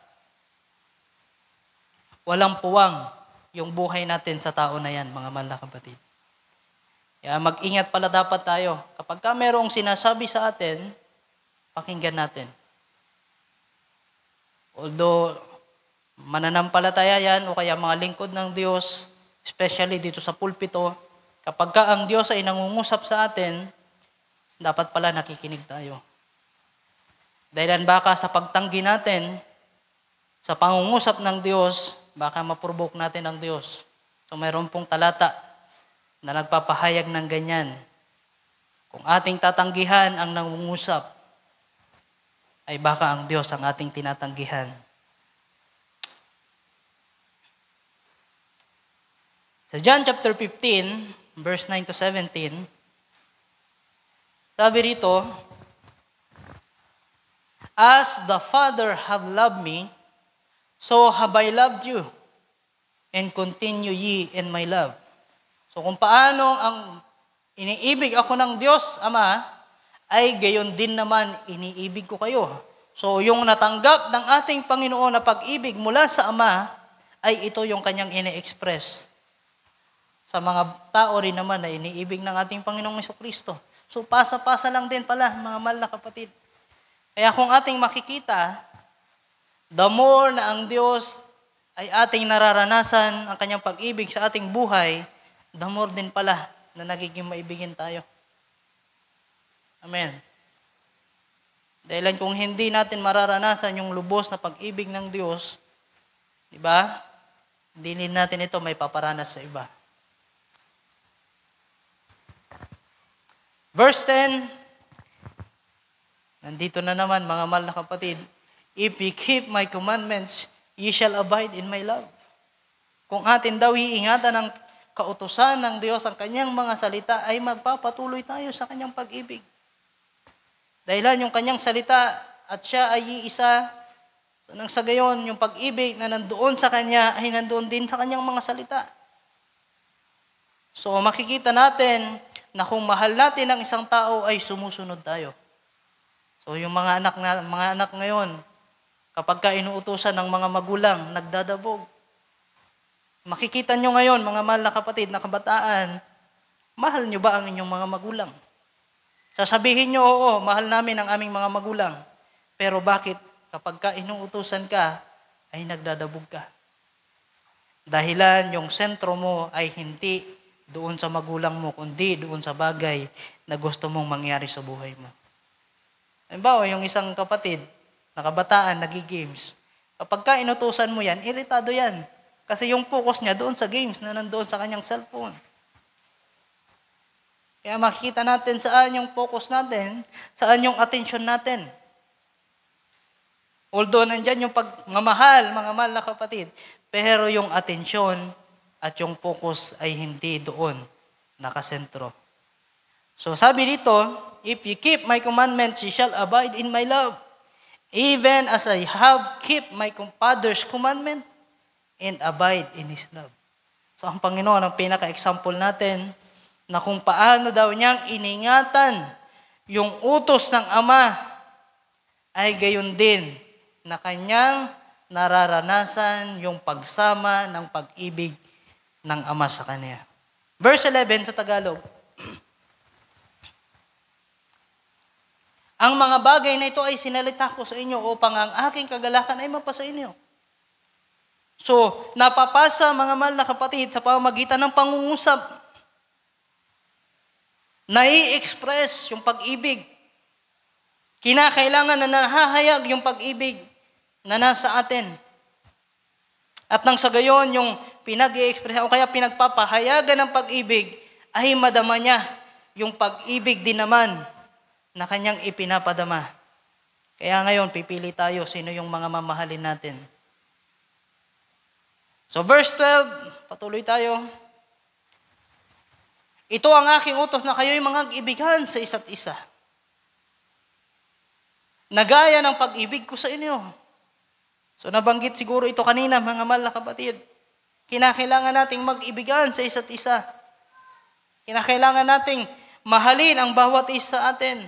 walang puwang yung buhay natin sa tao na yan, mga mahal na kapatid. Kaya mag-ingat pala dapat tayo. Kapag merong sinasabi sa atin, pakinggan natin. Although mananampalataya yan o kaya mga lingkod ng Diyos, especially dito sa pulpito, kapag ang Diyos ay nangungusap sa atin, dapat pala nakikinig tayo. Dahilan baka sa pagtanggi natin, sa pangungusap ng Diyos, baka ma-provoke natin ang Diyos. So mayroon pong talata na nagpapahayag ng ganyan. Kung ating tatanggihan ang nangungusap, ay baka ang Diyos ang ating tinatanggihan. Sa John chapter 15, verse 9 to 17, sabi rito, As the Father have loved me, so have I loved you, and continue ye in my love. So kung paano ang iniibig ako ng Diyos, Ama, ay gayon din naman iniibig ko kayo. So yung natanggap ng ating Panginoon na pag-ibig mula sa Ama, ay ito yung kanyang ine-express sa mga tao rin naman na iniibig ng ating Panginoong Jesucristo. So pasa-pasa lang din pala, mga mahal na kapatid. Kaya kung ating makikita, the more na ang Diyos ay ating nararanasan ang kanyang pag-ibig sa ating buhay, the more din pala na nagiging maibigin tayo. Amen. Dahil kung hindi natin mararanasan yung lubos na pag-ibig ng Diyos, di ba? Hindi natin ito may paparanas sa iba. Verse 10, nandito na naman, mga mahal na kapatid, If ye keep my commandments, ye shall abide in my love. Kung atin daw iingatan ng kautusan ng Diyos ang kanyang mga salita, ay magpapatuloy tayo sa kanyang pag-ibig. Dahilan yung kanyang salita at siya ay iisa, so nang sa gayon, yung pag-ibig na nandoon sa kanya ay nandoon din sa kanyang mga salita. So makikita natin na kung mahal natin ang isang tao ay sumusunod tayo. So yung mga anak ngayon, kapag ka inuutusan ng mga magulang, nagdadabog. Makikita nyo ngayon, mga mahal na kapatid, na kabataan, mahal nyo ba ang inyong mga magulang? Sasabihin nyo, oo, mahal namin ang aming mga magulang. Pero bakit kapag ka inuutusan ka, ay nagdadabog ka? Dahilan yung sentro mo ay hindi doon sa magulang mo, kundi doon sa bagay na gusto mong mangyari sa buhay mo. Halimbawa, yung isang kapatid, na kabataan, nagi-games. Kapag ka inutusan mo yan, iritado yan. Kasi yung focus niya doon sa games na nandoon sa kanyang cellphone. Kaya makikita natin saan yung focus natin, saan yung attention natin. Although nandyan yung pagmamahal, mga mahal na kapatid, pero yung atensyon at yung focus ay hindi doon nakasentro. So sabi dito, if you keep my commandments, you shall abide in my love, even as I have kept my Father's commandment and abide in His love. So ang Panginoon, ang pinaka-example natin na kung paano daw niyang iningatan yung utos ng Ama, ay gayon din na kanyang nararanasan yung pagsama ng pag-ibig ng Ama sa Kanya. Verse 11 sa Tagalog, ang mga bagay na ito ay sinalita ko sa inyo upang ang aking kagalakan ay mapasa inyo. So, napapasa mga mahal na kapatid sa pamamagitan ng pangungusap. Nai-express yung pag-ibig. Kinakailangan na nahahayag yung pag-ibig na nasa atin. At nang sa gayon, yung pinag-i-express o kaya pinagpapahayagan ng pag-ibig ay madama niya yung pag-ibig din naman na kanyang ipinapadama. Kaya ngayon, pipili tayo sino yung mga mamahalin natin. So verse 12, patuloy tayo. Ito ang aking utos na kayo'y mga ibigan sa isa't isa. Nagaya ng pag-ibig ko sa inyo. So nabanggit siguro ito kanina, mga mahal na kapatid. Kinakailangan nating mag-ibigan sa isa't isa. Kinakailangan nating mahalin ang bawat isa sa atin.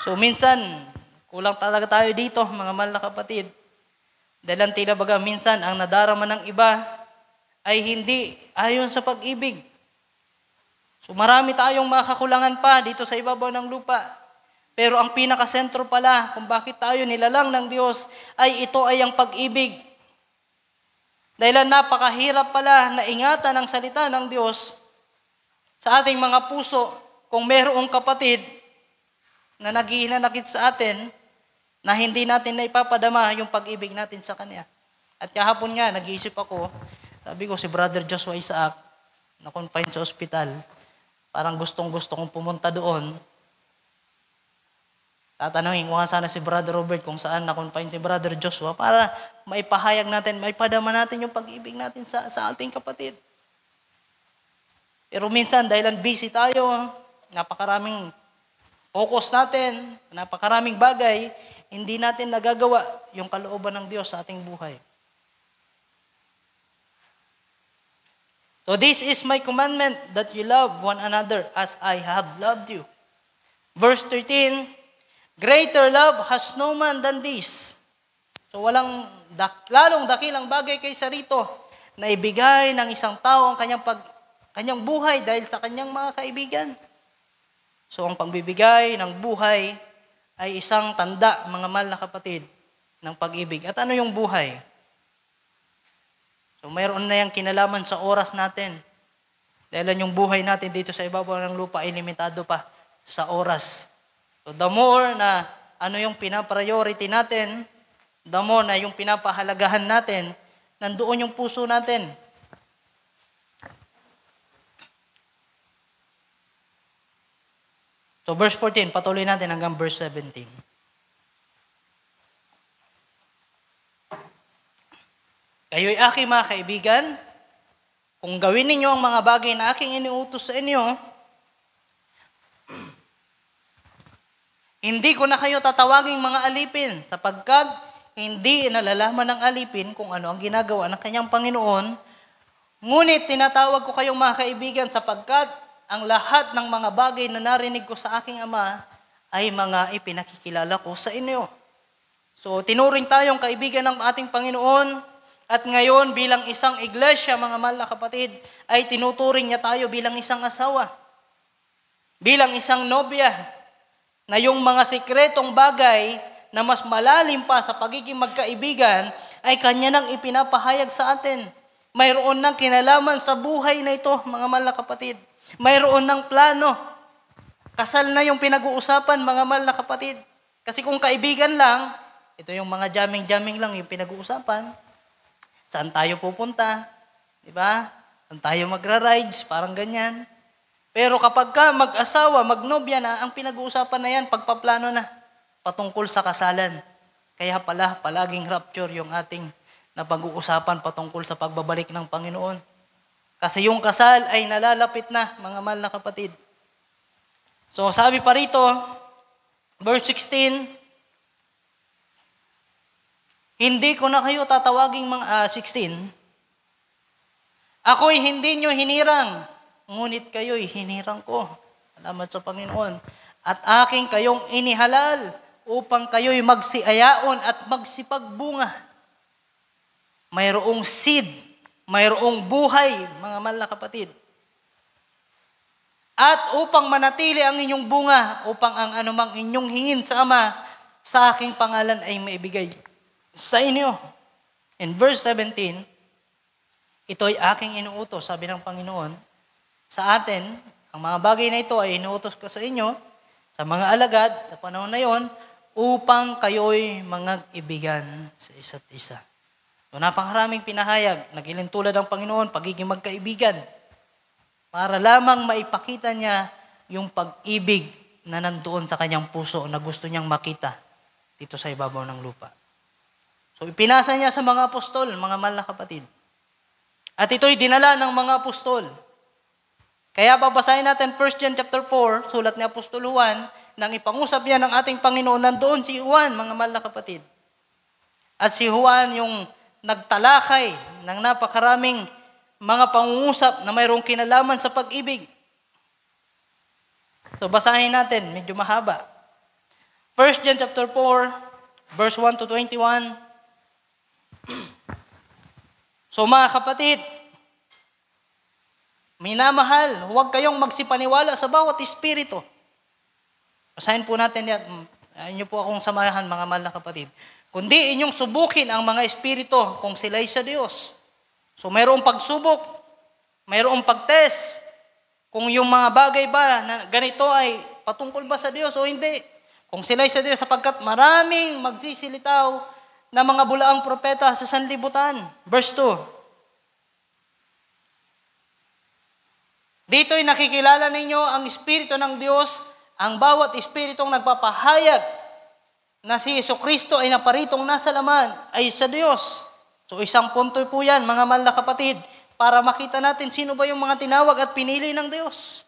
So minsan, kulang talaga tayo dito, mga mahal na kapatid. Dahil ang tila baga, minsan ang nadarama ng iba ay hindi ayon sa pag-ibig. So marami tayong mga kakulangan pa dito sa ibabaw ng lupa. Pero ang pinakasentro pala kung bakit tayo nilalang ng Diyos ay ito ay ang pag-ibig. Dahil napakahirap pala na ingatan ang salita ng Diyos sa ating mga puso kung mayroong kapatid na naghihinanakit sa atin na hindi natin na ipapadama yung pag-ibig natin sa Kanya. At kahapon nga, nag-iisip ako, sabi ko si Brother Joshua Isaac, na-confine sa ospital, parang gustong-gusto kong pumunta doon. Tatanungin ko nga sana si Brother Robert kung saan na-confine si Brother Joshua para maipahayag natin, maipadama natin yung pag-ibig natin sa ating kapatid. Pero minsan, dahil busy tayo, napakaraming focus natin, napakaraming bagay, hindi natin nagagawa yung kalooban ng Diyos sa ating buhay. So this is my commandment, that you love one another as I have loved you. Verse 13, greater love has no man than this. So walang lalong dakilang bagay kaysa rito na ibigay ng isang tao ang kanyang buhay dahil sa kanyang mga kaibigan. So ang pagbibigay ng buhay ay isang tanda, mga mahal na kapatid, ng pag-ibig. At ano yung buhay? So mayroon na yung kinalaman sa oras natin. Dahil yung buhay natin dito sa ibabaw ng lupa ay limitado pa sa oras. So the more na ano yung pinapriority natin, the more na yung pinapahalagahan natin, nandoon yung puso natin. So verse 14, patuloy natin hanggang verse 17. Kayo'y aking mga kaibigan, kung gawin ninyo ang mga bagay na aking iniutos sa inyo, hindi ko na kayo tatawaging mga alipin, sapagkat hindi nalalaman ng alipin kung ano ang ginagawa ng kanyang Panginoon, ngunit tinatawag ko kayong mga kaibigan sapagkat ang lahat ng mga bagay na narinig ko sa aking Ama ay mga ipinakikilala ko sa inyo. So, tinuring tayong kaibigan ng ating Panginoon at ngayon bilang isang iglesia, mga mahal na kapatid, ay tinuturing niya tayo bilang isang asawa, bilang isang nobya, na yung mga sikretong bagay na mas malalim pa sa pagiging magkaibigan ay kanya nang ipinapahayag sa atin. Mayroon ng kinalaman sa buhay na ito, mga mahal na kapatid. Mayroon ng plano. Kasal na yung pinag-uusapan, mga mahal na kapatid. Kasi kung kaibigan lang, ito yung mga jamming-jamming lang yung pinag-uusapan. Saan tayo pupunta? Diba? Saan tayo magra-rides? Parang ganyan. Pero kapag ka mag-asawa, magnobya na, ang pinag-uusapan na yan, pagpaplano na, patungkol sa kasalan. Kaya pala, palaging rapture yung ating na pag-uusapan patungkol sa pagbabalik ng Panginoon. Kasi yung kasal ay nalalapit na, mga mahal na kapatid. So sabi pa rito, verse 16, hindi ko na kayo tatawaging mga 16. Ako'y hindi nyo hinirang, ngunit kayo'y hinirang ko. Salamat sa Panginoon. At aking kayong inihalal upang kayo'y magsiayaon at magsipagbunga. Mayroong seed, mayroong buhay, mga mahal na kapatid. At upang manatili ang inyong bunga, upang ang anumang inyong hingin sa Ama, sa aking pangalan ay maibigay sa inyo. In verse 17, ito'y aking inuutos, sabi ng Panginoon, sa atin, ang mga bagay na ito ay inuutos ko sa inyo, sa mga alagad, sa panahon na yon, upang kayo'y mag-ibigan sa isa't isa. So, napakaraming pinahayag, nagilintulad ang Panginoon, pagiging magkaibigan, para lamang maipakita niya yung pag-ibig na nandoon sa kanyang puso na gusto niyang makita dito sa ibabaw ng lupa. So, ipinasa niya sa mga apostol, mga mahal na kapatid. At ito'y dinala ng mga apostol. Kaya babasahin natin 1 John chapter 4, sulat ni Apostol Juan, nang ipangusap niya ng ating Panginoon, nandoon si Juan, mga mahal na kapatid. At si Juan yung nagtalakay ng napakaraming mga pangungusap na mayroong kinalaman sa pag-ibig. So basahin natin, medyo mahaba. 1 John chapter 4, verse 1 to 21. So mga kapatid, minamahal, huwag kayong magsipaniwala sa bawat espiritu. Basahin po natin yan. Ayaw po akong samahan, mga mahal na kapatid. Kundi inyong subukin ang mga espiritu kung sila'y sa Diyos. So mayroong pagsubok, mayroong pagtest, kung yung mga bagay ba na ganito ay patungkol ba sa Diyos o hindi. Kung sila'y sa Diyos, sapagkat maraming magsisilitaw na mga bulaang propeta sa sanlibutan. Verse 2. Dito'y nakikilala ninyo ang Espiritu ng Diyos, ang bawat Espiritong nagpapahayag na si Jesucristo ay naparitong nasa laman ay sa Diyos. So isang punto po yan, mga mahal na kapatid, para makita natin sino ba yung mga tinawag at pinili ng Diyos.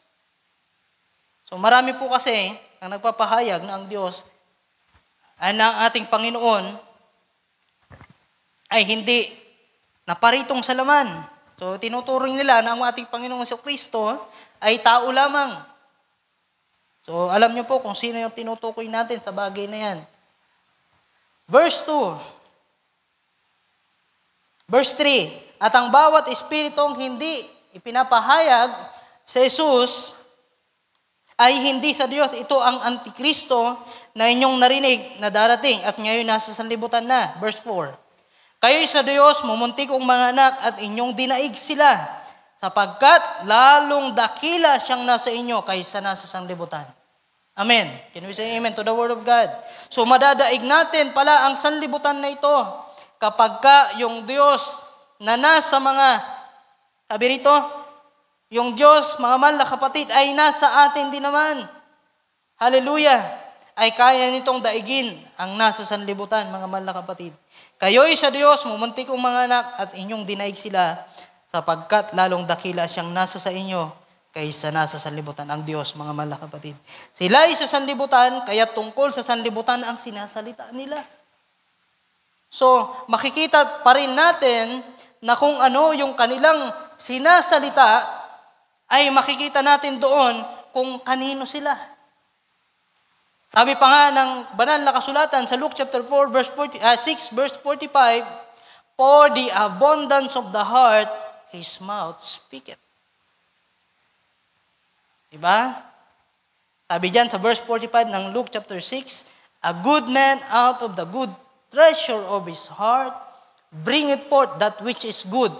So marami po kasi ang nagpapahayag na ang Diyos ay na ating Panginoon ay hindi naparitong sa laman. So, tinuturing nila na ang ating Panginoong Jesucristo ay tao lamang. So, alam niyo po kung sino yung tinutukoy natin sa bagay na yan. Verse 2. Verse 3. At ang bawat espiritong hindi ipinapahayag sa Jesus ay hindi sa Diyos. Ito ang Antikristo na inyong narinig na darating at ngayon nasa sanlibutan na. Verse 4. Kayo'y sa Diyos, mumuntik kong mga anak at inyong dinaig sila, sapagkat lalong dakila siyang nasa inyo kaysa nasa sanlibutan. Amen. Can we say amen to the word of God? So madadaig natin pala ang sanlibutan na ito kapag ka yung Diyos na nasa mga, sabi rito, yung Diyos, mga mahal na kapatid, ay nasa atin din naman. Hallelujah. Ay kaya nitong daigin ang nasa sanlibutan, mga mahal na kapatid. Kayo'y sa Diyos, mumuntik kong mga anak at inyong dinaig sila sapagkat lalong dakila siyang nasa sa inyo kaysa nasa sanlibutan ang Diyos, mga mahal na kapatid. Sila ay sa sanlibutan, kaya tungkol sa sanlibutan ang sinasalita nila. So, makikita pa rin natin na kung ano yung kanilang sinasalita, ay makikita natin doon kung kanino sila. Sabi pa nga ng banal na kasulatan sa Luke chapter 4, verse 6, verse 45, for the abundance of the heart, his mouth speaketh. Diba? Sabi dyan sa verse 45 ng Luke chapter 6, a good man out of the good treasure of his heart bringeth forth that which is good,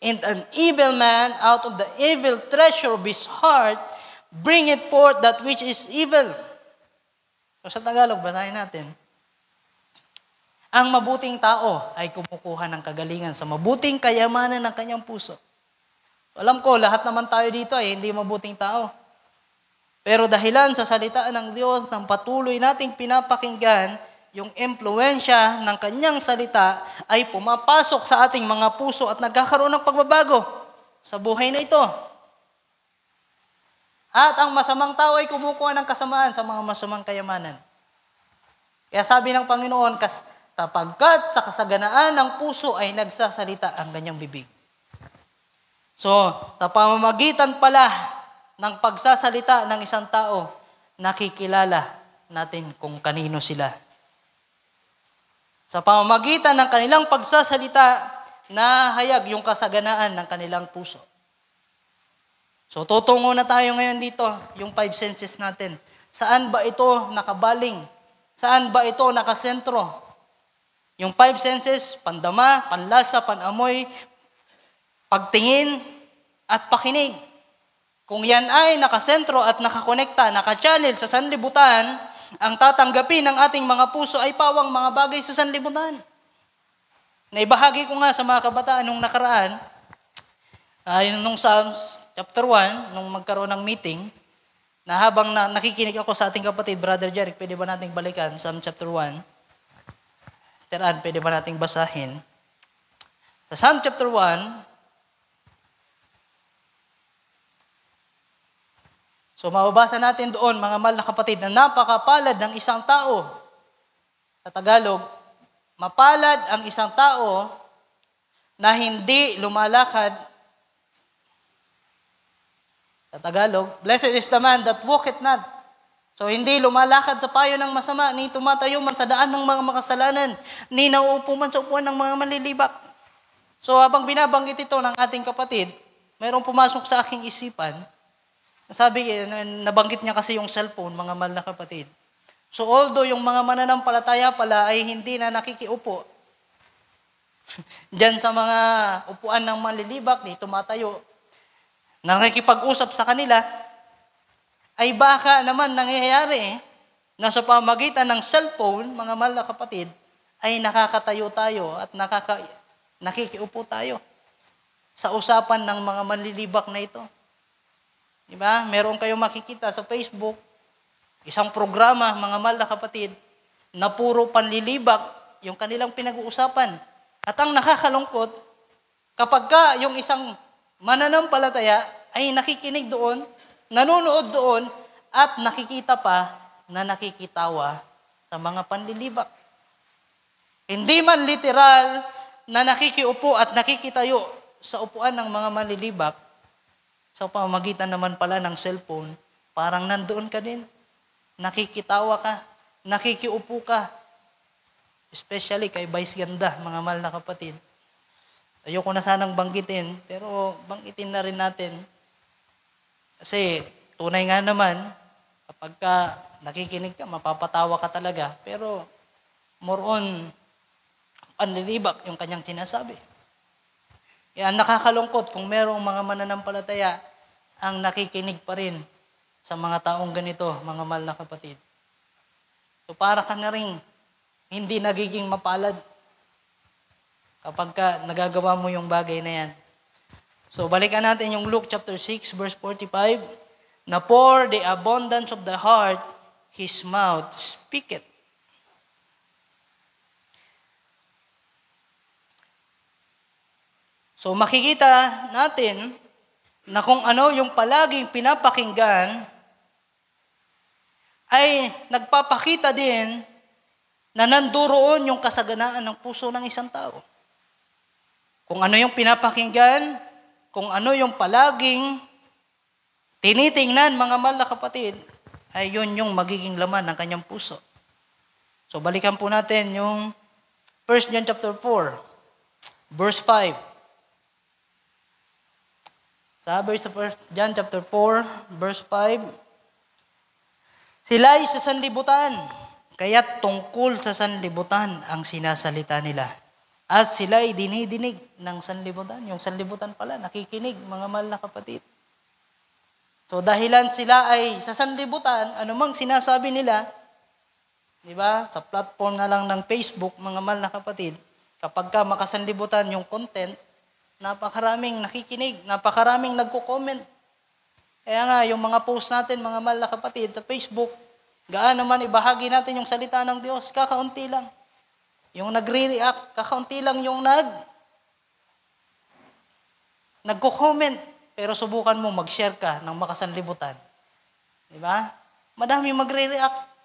and an evil man out of the evil treasure of his heart bringeth forth that which is evil. So sa Tagalog, basahin natin. Ang mabuting tao ay kumukuha ng kagalingan sa mabuting kayamanan ng kanyang puso. Alam ko, lahat naman tayo dito ay hindi mabuting tao. Pero dahilan sa salita ng Diyos, ng patuloy nating pinapakinggan, yung impluensya ng kanyang salita ay pumapasok sa ating mga puso at nagkakaroon ng pagbabago. sa buhay na ito. At ang masamang tao ay kumukuha ng kasamaan sa mga masamang kayamanan. Kaya sabi ng Panginoon, sapagkat sa kasaganaan ng puso ay nagsasalita ang kanyang bibig. So, sa pamamagitan pala ng pagsasalita ng isang tao, nakikilala natin kung kanino sila. Sa pamamagitan ng kanilang pagsasalita, nahayag yung kasaganaan ng kanilang puso. So, tutungo na tayo ngayon dito, yung 5 senses natin. Saan ba ito nakabaling? Saan ba ito nakasentro? Yung 5 senses, pandama, panlasa, panamoy, pagtingin, at pakinig. Kung yan ay nakasentro at nakakonekta, nakachannel sa sanlibutan, ang tatanggapin ng ating mga puso ay pawang mga bagay sa sanlibutan. Naibahagi ko nga sa mga kabataan nung nakaraan, nung Psalms chapter 1, nung magkaroon ng meeting, na habang nakikinig ako sa ating kapatid, Brother Jeric, pwede ba nating balikan, Psalm chapter 1? Teran, pwede ba nating basahin? Sa Psalm chapter 1, so mababasa natin doon, mga mahal na kapatid, na napakapalad ng isang tao. Sa Tagalog, mapalad ang isang tao na hindi lumalakad. Sa Tagalog, blessed is the man that walketh not. So hindi lumalakad sa payo ng masama, ni tumatayo man sa daan ng mga makasalanan, ni nauupo man sa upuan ng mga manlilibak. So habang binabanggit ito ng ating kapatid, mayroong pumasok sa aking isipan. Sabi, nabanggit niya kasi yung cellphone, mga mahal na kapatid. So although yung mga mananampalataya pala ay hindi na nakikiupo, diyan sa mga upuan ng manlilibak, ni tumatayo, nakikipag-usap sa kanila, ay baka naman nangyayari na sa pamagitan ng cellphone, mga mahal na kapatid, ay nakakatayo tayo at nakikiupo tayo sa usapan ng mga manlilibak na ito. Diba? Meron kayong makikita sa Facebook, isang programa, mga mahal na kapatid, na puro panlilibak yung kanilang pinag-uusapan. At ang nakakalungkot, kapag ka yung isang mananampalataya ay nakikinig doon, nanonood doon, at nakikita pa na nakikitawa sa mga panlilibak. Hindi man literal na nakikiupo at nakikitayo sa upuan ng mga manlilibak, sa pamamagitan naman pala ng cellphone, parang nandoon ka din. Nakikitawa ka, nakikiupo ka. Especially kay Vice Ganda, mga mahal na kapatid. Ayoko na sanang banggitin, pero banggitin na rin natin. Kasi tunay nga naman, kapag ka nakikinig ka, mapapatawa ka talaga. Pero more on panlilibak yung kanyang sinasabi. Kaya nakakalungkot kung merong mga mananampalataya ang nakikinig pa rin sa mga taong ganito, mga mahal na kapatid. So para ka na rin hindi nagiging mapalad kapag ka nagagawa mo yung bagay na yan. So balikan natin yung Luke chapter 6 verse 45, na for the abundance of the heart, his mouth speaketh. So makikita natin na kung ano yung palaging pinapakinggan ay nagpapakita din na nanduroon yung kasaganaan ng puso ng isang tao. Kung ano yung pinapakinggan, kung ano yung palaging tinitingnan, mga mahal na kapatid, ay yun yung magiging laman ng kanyang puso. So balikan po natin yung 1 John chapter 4, verse 5. Sabi sa 1 John chapter 4, verse 5, sila ay sa sanlibutan, kaya't tungkol sa sanlibutan ang sinasalita nila. At sila ay dinidinig ng sanlibutan. Yung sanlibutan pala, nakikinig, mga mahal na kapatid. So dahilan sila ay sa sanlibutan, anumang sinasabi nila, di ba, sa platform na lang ng Facebook, mga mahal na kapatid, kapag ka makasanlibutan yung content, napakaraming nakikinig, napakaraming nagko-comment. Kaya nga, yung mga post natin, mga mahal na kapatid, sa Facebook, gaano man ibahagi natin yung salita ng Diyos, kakaunti lang. Yung nagre-react, kakaunti lang yung nagko-comment, pero subukan mo mag-share ka ng makasanlibutan. Di ba? Madaming magre-react.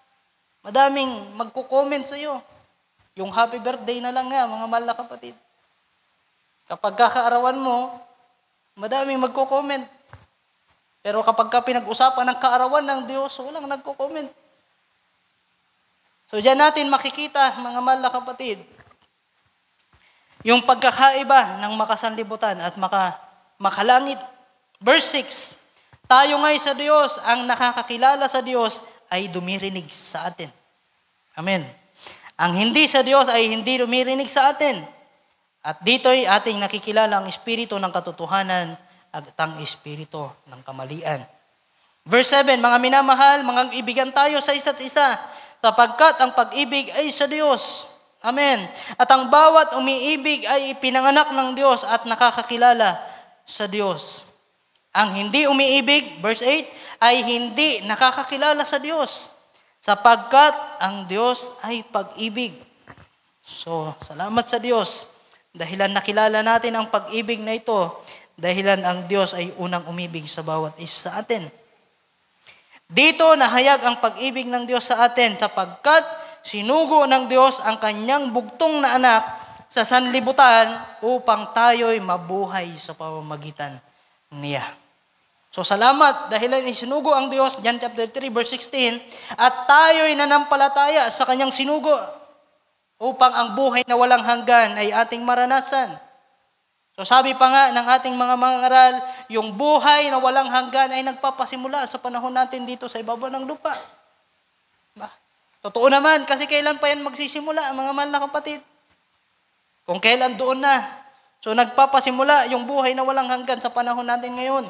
Madaming magko-comment sa iyo. Yung happy birthday na lang nga, mga mahal na kapatid. Kapag kakaarawan mo, madaming magko-comment. Pero kapag pinag-usapan ng kaarawan ng Diyos, walang nagko-comment. So diyan natin makikita, mga mahal na kapatid, yung pagkakaiba ng makasanlibutan at makalangit. Verse 6, tayo nga'y sa Diyos, ang nakakakilala sa Diyos ay dumirinig sa atin. Amen. Ang hindi sa Diyos ay hindi dumirinig sa atin. At dito'y ating nakikilala ang espiritu ng katotohanan at ang espiritu ng kamalian. Verse 7, mga minamahal, mga ibigan tayo sa isa't isa, sapagkat ang pag-ibig ay sa Diyos. Amen. At ang bawat umiibig ay ipinanganak ng Diyos at nakakakilala sa Diyos. Ang hindi umiibig, verse 8, ay hindi nakakakilala sa Diyos, sapagkat ang Diyos ay pag-ibig. So, salamat sa Diyos. Dahilan nakilala natin ang pag-ibig na ito, dahilan ang Diyos ay unang umibig sa bawat isa sa atin. Dito nahayag ang pag-ibig ng Diyos sa atin, sapagkat sinugo ng Diyos ang kanyang bugtong na anak sa sanlibutan upang tayo'y mabuhay sa pamamagitan niya. So salamat, dahilan isinugo ang Diyos, John chapter 3 verse 16, at tayo'y nanampalataya sa kanyang sinugo upang ang buhay na walang hanggan ay ating maranasan. So sabi pa nga ng ating mga mangaral, yung buhay na walang hanggan ay nagpapasimula sa panahon natin dito sa ibabaw ng lupa. Ba? Totoo naman, kasi kailan pa yan magsisimula, mga mahal na kapatid? Kung kailan doon na. So nagpapasimula yung buhay na walang hanggan sa panahon natin ngayon.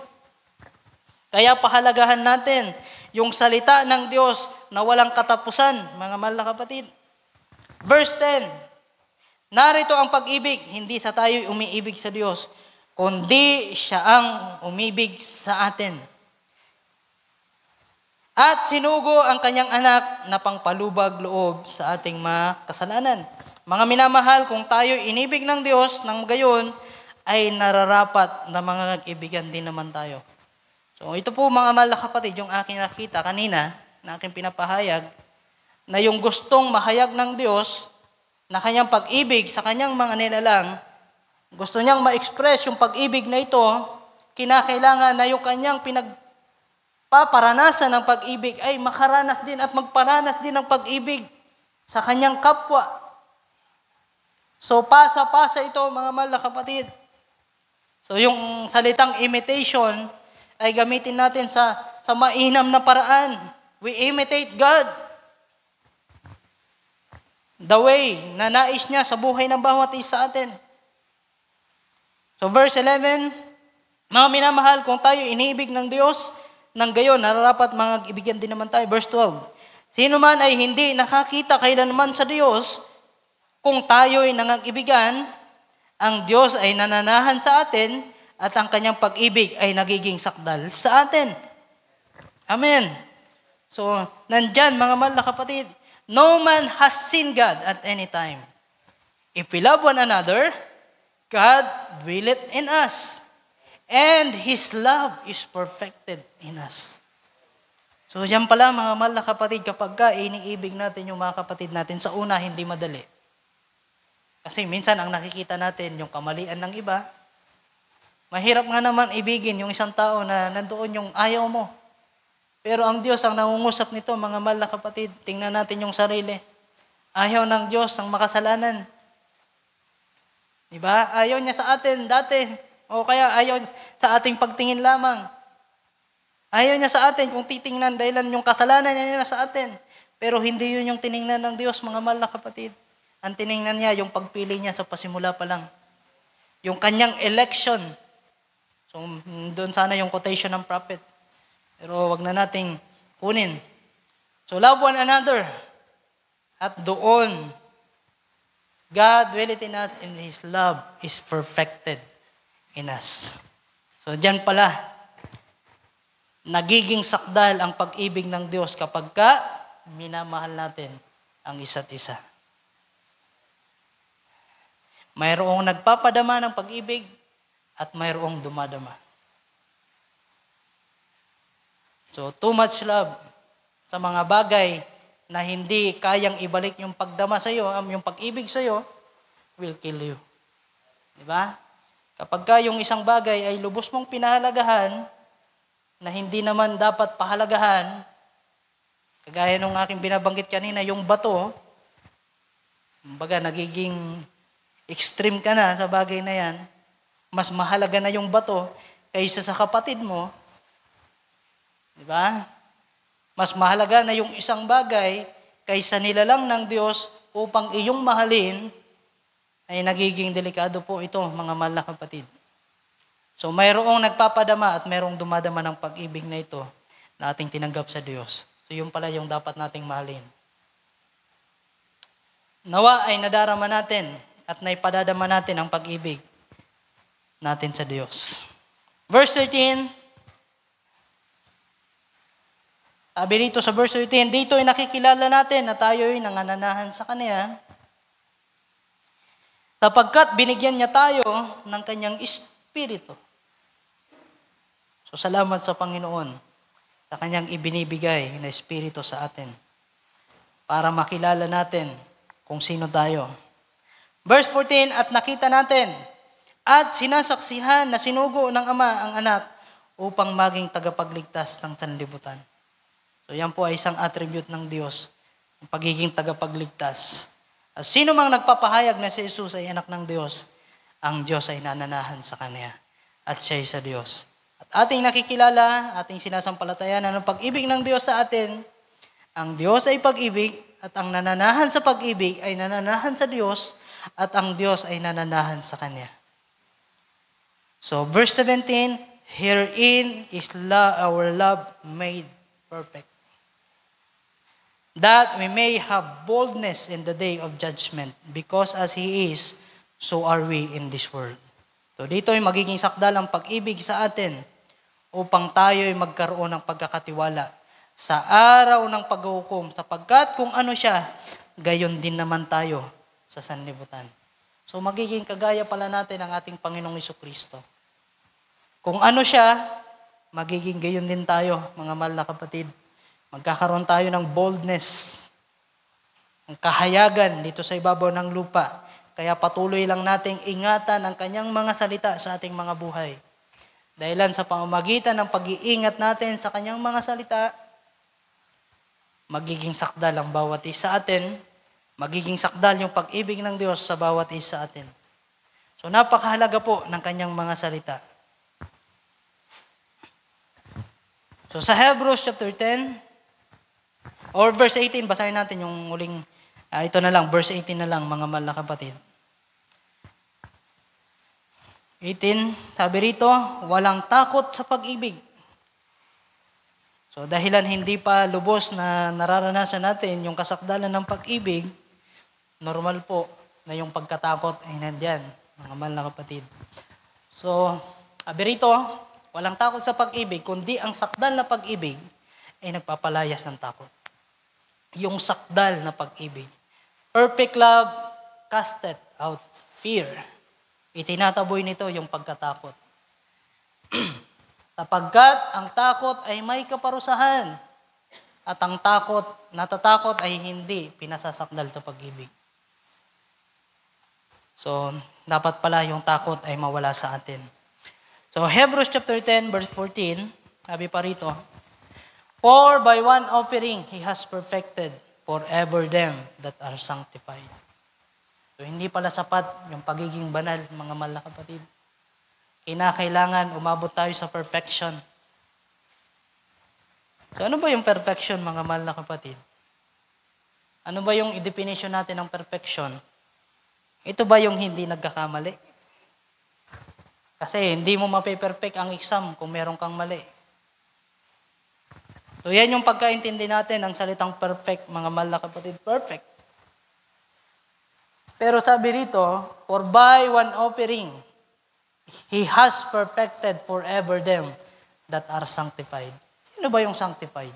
Kaya pahalagahan natin yung salita ng Diyos na walang katapusan, mga mahal na kapatid. Verse 10, narito ang pag-ibig, hindi sa tayo'y umiibig sa Diyos, kundi siya ang umibig sa atin. At sinugo ang kanyang anak na pangpalubag loob sa ating mga kasalanan. Mga minamahal, kung tayo'y inibig ng Diyos, nang gayon, ay nararapat na mga kaibigan din naman tayo. So ito po mga mahal na kapatid, yung aking nakita kanina, na aking pinapahayag, na yung gustong mahayag ng Diyos na kanyang pag-ibig sa kanyang mga nilalang, gusto niyang ma-express yung pag-ibig na ito, kinakailangan na yung kanyang pinagpaparanasan ng pag-ibig ay makaranas din at magparanas din ng pag-ibig sa kanyang kapwa. So pasa-pasa ito mga mahal na kapatid. So yung salitang imitation ay gamitin natin sa mainam na paraan. We imitate God. The way na nais niya sa buhay ng bawat isa sa atin. So verse 11, mga minamahal, kung tayo iniibig ng Diyos, nang gayon, nararapat mga ibigan din naman tayo. Verse 12, sino man ay hindi nakakita kailanman sa Diyos, kung tayo'y nangagibigan, ang Diyos ay nananahan sa atin at ang kanyang pag-ibig ay nagiging sakdal sa atin. Amen. So, nandyan mga mahal na kapatid, no man has seen God at any time. If we love one another, God dwelleth in us, and His love is perfected in us. So yan pala mga mahal na kapatid, kapag iniibig natin yung mga kapatid natin, sa una hindi madali. Kasi minsan ang nakikita natin yung kamalian ng iba. Mahirap nga naman ibigin yung isang tao na nandoon yung ayaw mo. Pero ang Diyos ang nangungusap nito, mga mahal na kapatid. Tingnan natin yung sarili. Ayaw ng Diyos ng makasalanan. Diba? Ayaw niya sa atin dati. O kaya ayaw sa ating pagtingin lamang. Ayaw niya sa atin kung titingnan dahilan yung kasalanan niya sa atin. Pero hindi yun yung tiningnan ng Diyos, mga mahal na kapatid. Ang tiningnan niya, yung pagpili niya sa pasimula pa lang. Yung kanyang election. So, doon sana yung quotation ng prophet. Pero wag na nating kunin. So, love one another. At doon, God dwelleth in us and His love is perfected in us. So, diyan pala, nagiging sakdal ang pag-ibig ng Diyos kapag minamahal natin ang isa't isa. Mayroong nagpapadama ng pag-ibig at mayroong dumadama. So, too much love sa mga bagay na hindi kayang ibalik yung pagdama sa iyo, yung pag-ibig sa iyo, will kill you. Di ba? Kapag ka yung isang bagay ay lubos mong pinahalagahan, na hindi naman dapat pahalagahan, kagaya nung aking binabanggit kanina, yung bato, kumbaga nagiging extreme ka na sa bagay na yan, mas mahalaga na yung bato kaysa sa kapatid mo, di ba? Mas mahalaga na yung isang bagay kaysa nilalang ng Diyos upang iyong mahalin, ay nagiging delikado po ito, mga mahal na kapatid. So mayroong nagpapadama at mayroong dumadama ng pag-ibig na ito na ating tinanggap sa Diyos. So yun pala yung dapat nating mahalin. Nawa ay nadarama natin at naipadadama natin ang pag-ibig natin sa Diyos. Verse 13, sabi rito sa verse 13, dito ay nakikilala natin na tayo ay nangananahan sa Kanya sapagkat binigyan niya tayo ng Kanyang Espiritu. So salamat sa Panginoon sa Kanyang ibinibigay na Espiritu sa atin para makilala natin kung sino tayo. Verse 14, at nakita natin at sinasaksihan na sinugo ng Ama ang Anak upang maging tagapagligtas ng sanlibutan. So yan po ay isang attribute ng Diyos, ang pagiging tagapagligtas. At sino mang nagpapahayag na si Jesus ay anak ng Diyos, ang Diyos ay nananahan sa Kanya at siya ay sa Diyos. At ating nakikilala, ating sinasampalatayan ng pag-ibig ng Diyos sa atin, ang Diyos ay pag-ibig at ang nananahan sa pag-ibig ay nananahan sa Diyos at ang Diyos ay nananahan sa Kanya. So verse 17, herein is our love made perfect, that we may have boldness in the day of judgment, because as He is, so are we in this world. So dito ay magiging sakdal ang pag-ibig sa atin upang tayo ay magkaroon ng pagkakatiwala sa araw ng paghuhukom, sapagkat kung ano siya, gayon din naman tayo sa sanlibutan. So magiging kagaya pala natin ang ating Panginoong Jesucristo. Kung ano siya, magiging gayon din tayo, mga mahal na kapatid. Magkakaroon tayo ng boldness, ang kahayagan dito sa ibabaw ng lupa. Kaya patuloy lang nating ingatan ang Kanyang mga salita sa ating mga buhay. Dahilan sa pamamagitan ng pag-iingat natin sa Kanyang mga salita, magiging sakdal ang bawat isa atin, magiging sakdal yung pag-ibig ng Diyos sa bawat isa atin. So napakahalaga po ng Kanyang mga salita. So sa Hebrews chapter 10, or verse 18, basahin natin yung muling, ito na lang, verse 18 na lang, mga mahal na kapatid. 18, sabi rito, walang takot sa pag-ibig. So dahilan hindi pa lubos na nararanasan natin yung kasakdalan ng pag-ibig, normal po na yung pagkatakot ay nandyan, mga mahal na kapatid. So, sabi rito, walang takot sa pag-ibig, kundi ang sakdal na pag-ibig ay nagpapalayas ng takot. Yung sakdal na pag-ibig. Perfect love casteth out fear. Itinataboy nito yung pagkatakot. Sapagkat ang takot ay may kaparusahan at ang natatakot ay hindi pinasasakdal sa pag-ibig. So, dapat pala yung takot ay mawala sa atin. So, Hebrews chapter 10, verse 14, sabi pa rito, for by one offering He has perfected forever them that are sanctified. So, hindi pala sapat yung pagiging banal, mga mahal na kapatid. Kinakailangan umabot tayo sa perfection. So, ano ba yung perfection, mga mahal na kapatid? Ano ba yung definition natin ng perfection? Ito ba yung hindi nagkakamali? Kasi hindi mo mape-perfect ang exam kung meron kang mali. So yan yung pagkaintindi natin ng salitang perfect, mga mahal na kapatid, perfect. Pero sabi rito, for by one offering, He has perfected forever them that are sanctified. Sino ba yung sanctified?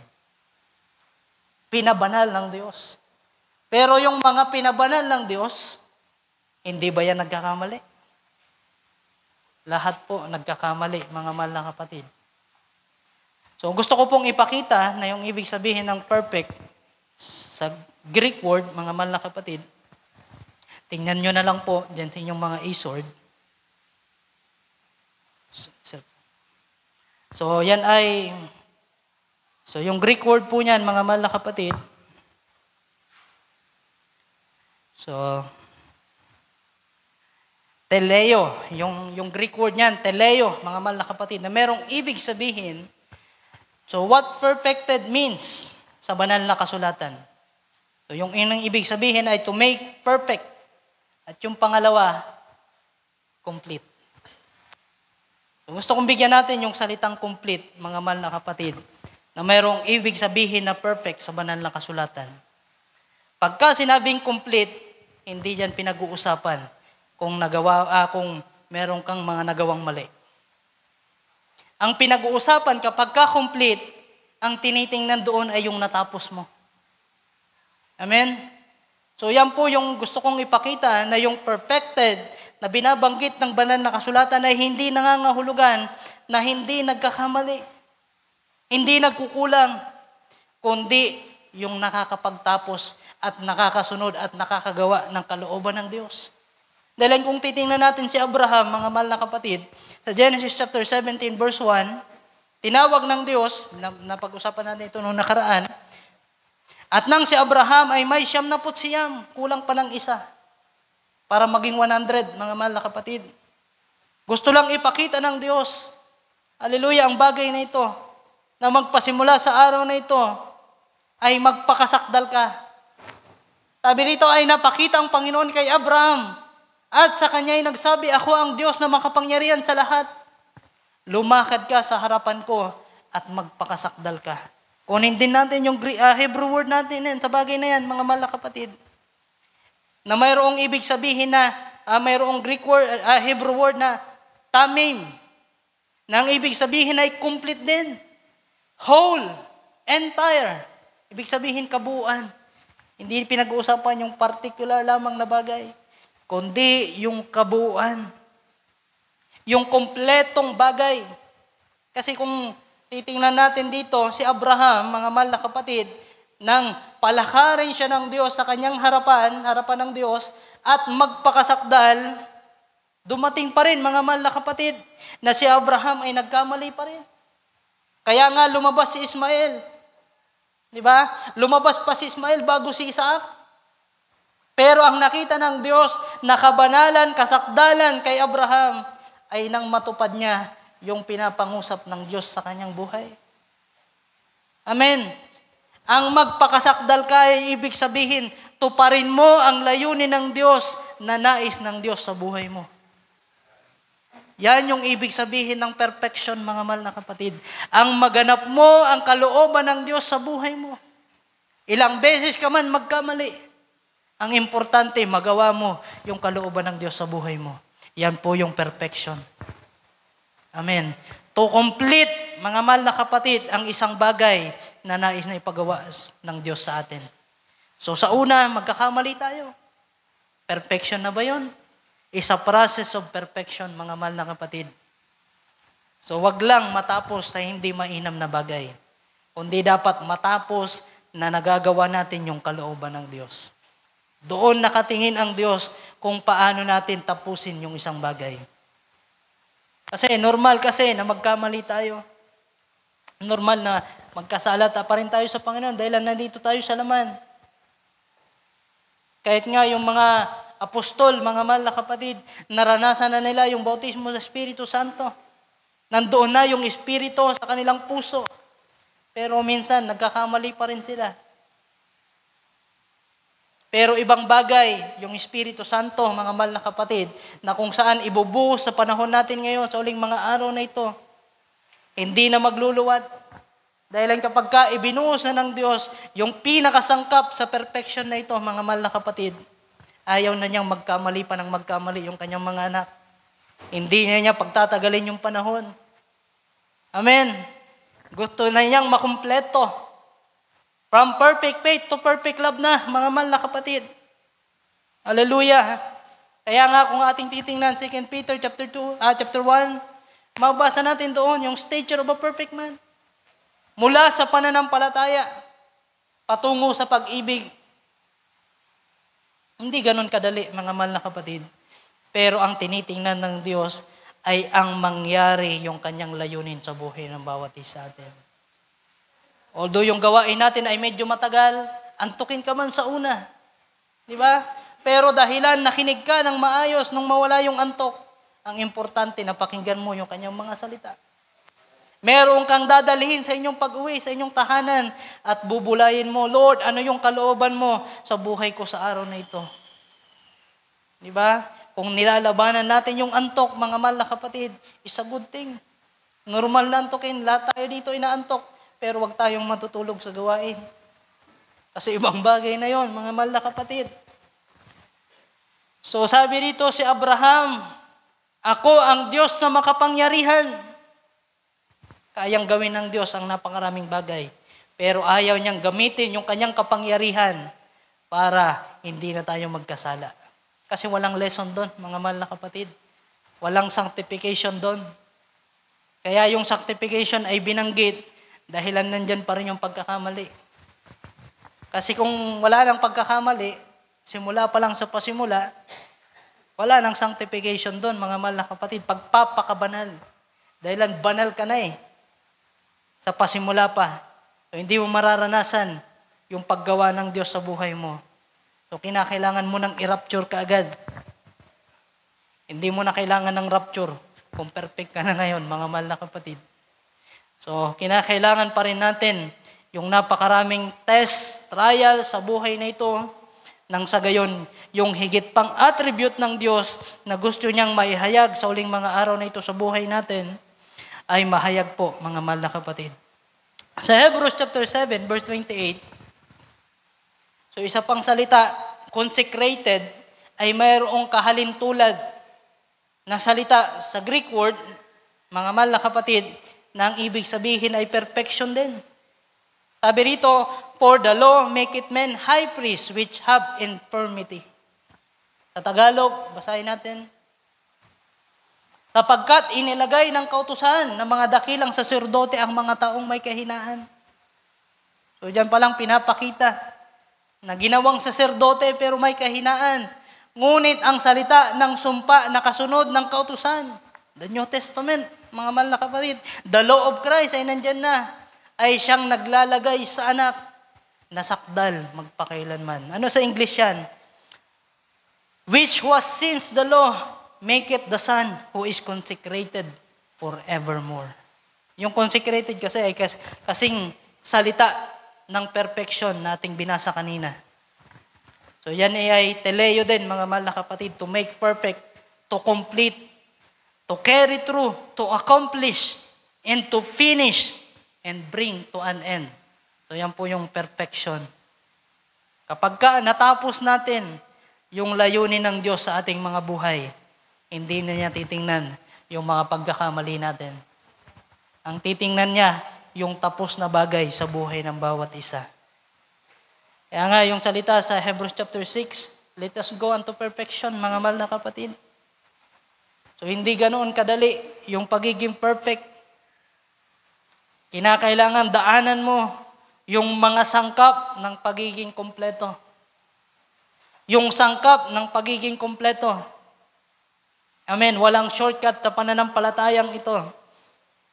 Pinabanal ng Diyos. Pero yung mga pinabanal ng Diyos, hindi ba yan nagkakamali? Lahat po nagkakamali, mga mahal na kapatid. So gusto ko pong ipakita na yung ibig sabihin ng perfect sa Greek word, mga mahal na kapatid. Tingnan nyo na lang po dyan sa inyong mga e-sword. So yan ay, so yung Greek word po niyan, mga mahal na kapatid. So, teleo, yung Greek word niyan, teleo, mga mahal na kapatid, na merong ibig sabihin. So, what perfected means sa banal na kasulatan? So, yung inang ibig sabihin ay to make perfect. At yung pangalawa, complete. So, gusto kong bigyan natin yung salitang complete, mga mahal na kapatid, na merong ibig sabihin na perfect sa banal na kasulatan. Pagka sinabing complete, hindi diyan pinag-uusapan kung meron kang mga nagawang mali. Ang pinag-uusapan kapag ka-complete, ang tinitingnan doon ay yung natapos mo. Amen? So yan po yung gusto kong ipakita na yung perfected na binabanggit ng banal na kasulatan ay hindi nangangahulugan na hindi nagkakamali, hindi nagkukulang, kundi yung nakakapagtapos at nakakasunod at nakakagawa ng kalooban ng Diyos. Dahil kung titingnan natin si Abraham, mga mahal na kapatid, sa Genesis chapter 17 verse 1, tinawag ng Diyos, napag-usapan natin ito noong nakaraan, at nang si Abraham ay may 99, kulang pa ng isa, para maging 100, mga mahal na kapatid. Gusto lang ipakita ng Diyos, hallelujah, ang bagay na ito, na magpasimula sa araw na ito, ay magpakasakdal ka. Sabi rito ay napakita ang Panginoon kay Abraham at sa kanya ay nagsabi, ako ang Diyos na makapangyarihan sa lahat. Lumakad ka sa harapan ko at magpakasakdal ka. Kunin din natin yung Hebrew word natin yan, sa bagay na yan, mga mahal na kapatid. Na mayroong ibig sabihin na, mayroong Greek word, Hebrew word na tamim. Na ang ibig sabihin ay complete din. Whole, entire. Ibig sabihin kabuuan. Hindi pinag-uusapan yung particular lamang na bagay, kundi yung kabuuan. Yung kompletong bagay. Kasi kung titingnan natin dito, si Abraham, mga mahal na kapatid, nang palakarin siya ng Diyos sa kanyang harapan ng Diyos, at magpakasakdal, dumating pa rin, mga mahal na kapatid, na si Abraham ay nagkamali pa rin. Kaya nga lumabas si Ismael. Di ba? Lumabas pa si Ismael bago si Isaac. Pero ang nakita ng Diyos na kabanalan, kasakdalan kay Abraham ay nang matupad niya yung pinapangusap ng Diyos sa kanyang buhay. Amen. Ang magpakasakdal ka ay ibig sabihin, tuparin mo ang layunin ng Diyos na nais ng Diyos sa buhay mo. Yan yung ibig sabihin ng perfection, mga mahal na kapatid. Ang maganap mo ang kalooban ng Diyos sa buhay mo. Ilang beses ka man magkamali. Ang importante, magawa mo yung kalooban ng Diyos sa buhay mo. Yan po yung perfection. Amen. To complete, mga mahal na kapatid, ang isang bagay na nais na ipagawa ng Diyos sa atin. So sa una, magkakamali tayo. Perfection na ba yun? Is a process of perfection, mga mahal na kapatid. So wag lang matapos sa hindi mainam na bagay, kundi dapat matapos na nagagawa natin yung kalooban ng Diyos. Doon nakatingin ang Diyos kung paano natin tapusin yung isang bagay. Kasi normal na magkamali tayo. Normal na magkasalata pa rin tayo sa Panginoon dahil nandito tayo sa laman. Kahit nga yung mga apostol, mga mahal na kapatid, naranasan na nila yung bautismo sa Espiritu Santo. Nandoon na yung Espiritu sa kanilang puso. Pero minsan, nagkakamali pa rin sila. Pero ibang bagay, yung Espiritu Santo, mga mahal na kapatid, na kung saan ibubuhos sa panahon natin ngayon, sa uling mga araw na ito, hindi na magluluwat. Dahil kapag ka ibinuhos na ng Diyos, yung pinakasangkap sa perfection na ito, mga mahal na kapatid, ayaw na niyang magkamali pa ng magkamali yung kanyang mga anak. Hindi niya pagtatagalin yung panahon. Amen. Gusto na niyang makumpleto. From perfect faith to perfect love na, mga mahal na kapatid. Hallelujah. Kaya nga kung ating titingnan 2 Peter chapter 1, mabasa natin doon yung stature of a perfect man. Mula sa pananampalataya, patungo sa pag-ibig. Hindi ganun kadali, mga mahal na kapatid. Pero ang tinitingnan ng Diyos ay ang mangyari yung kanyang layunin sa buhay ng bawat isa atin. Although yung gawain natin ay medyo matagal, antukin ka man sa una. Di ba? Pero dahilan nakinig ka ng maayos nung mawala yung antok, ang importante na pakinggan mo yung kanyang mga salita. Meron kang dadalhin sa inyong pag-uwi, sa inyong tahanan, at bubulayin mo, Lord, ano yung kalooban mo sa buhay ko sa araw na ito? Di ba? Kung nilalabanan natin yung antok, mga mahal na kapatid, is a good thing. Normal na antokin, lahat tayo dito inaantok, pero wag tayong matutulog sa gawain. Kasi ibang bagay na yon, mga mahal na kapatid. So sabi rito si Abraham, ako ang Diyos na makapangyarihan. Kayang gawin ng Diyos ang napakaraming bagay. Pero ayaw niyang gamitin yung kanyang kapangyarihan para hindi na tayo magkasala. Kasi walang lesson doon, mga mahal na kapatid. Walang sanctification doon. Kaya yung sanctification ay binanggit dahilan nandyan pa rin yung pagkakamali. Kasi kung wala nang pagkakamali, simula pa lang sa pasimula, wala nang sanctification doon, mga mahal na kapatid. Pagpapakabanal. Dahilan banal ka na eh. Sa pasimula pa. So, hindi mo mararanasan yung paggawa ng Diyos sa buhay mo. So, kinakailangan mo nang i-rapture ka agad. Hindi mo na kailangan ng rapture kung perfect ka na ngayon, mga mahal na kapatid. So, kinakailangan pa rin natin yung napakaraming test, trial sa buhay na ito, nang sa gayon, yung higit pang attribute ng Diyos na gusto niyang maihayag sa uling mga araw na ito sa buhay natin, ay mahayag po, mga mahal na kapatid. Sa Hebrews chapter 7, verse 28, so isa pang salita, consecrated, ay mayroong kahalintulad na salita sa Greek word, mga mahal na kapatid, na ang ibig sabihin ay perfection din. Sabi rito, for the law maketh men high priests which have infirmity. Sa Tagalog, basahin natin, sapagkat inilagay ng kautusan ng mga dakilang saserdote ang mga taong may kahinaan. So diyan palang pinapakita na ginawang saserdote pero may kahinaan. Ngunit ang salita ng sumpa na kasunod ng kautusan, the New Testament, mga mahal na kapatid, the law of Christ ay nandyan na, ay siyang naglalagay sa anak na sakdal magpakailanman. Ano sa English yan? Which was since the law, make it the Son who is consecrated forevermore. Yung consecrated kasi ay kasing salita ng perfection na ating binasa kanina. So yan ay teleo din, mga mahal na kapatid, to make perfect, to complete, to carry through, to accomplish, and to finish, and bring to an end. So yan po yung perfection. Kapag natapos natin yung layunin ng Diyos sa ating mga buhay, hindi na niya titingnan yung mga pagkakamali natin. Ang titingnan niya, yung tapos na bagay sa buhay ng bawat isa. Kaya nga, yung salita sa Hebrews chapter 6, let us go unto perfection, mga mahal na kapatid. So, hindi ganoon kadali yung pagiging perfect. Kinakailangan daanan mo yung mga sangkap ng pagiging kompleto. Yung sangkap ng pagiging kompleto. Amen. Walang shortcut sa pananampalatayang ito.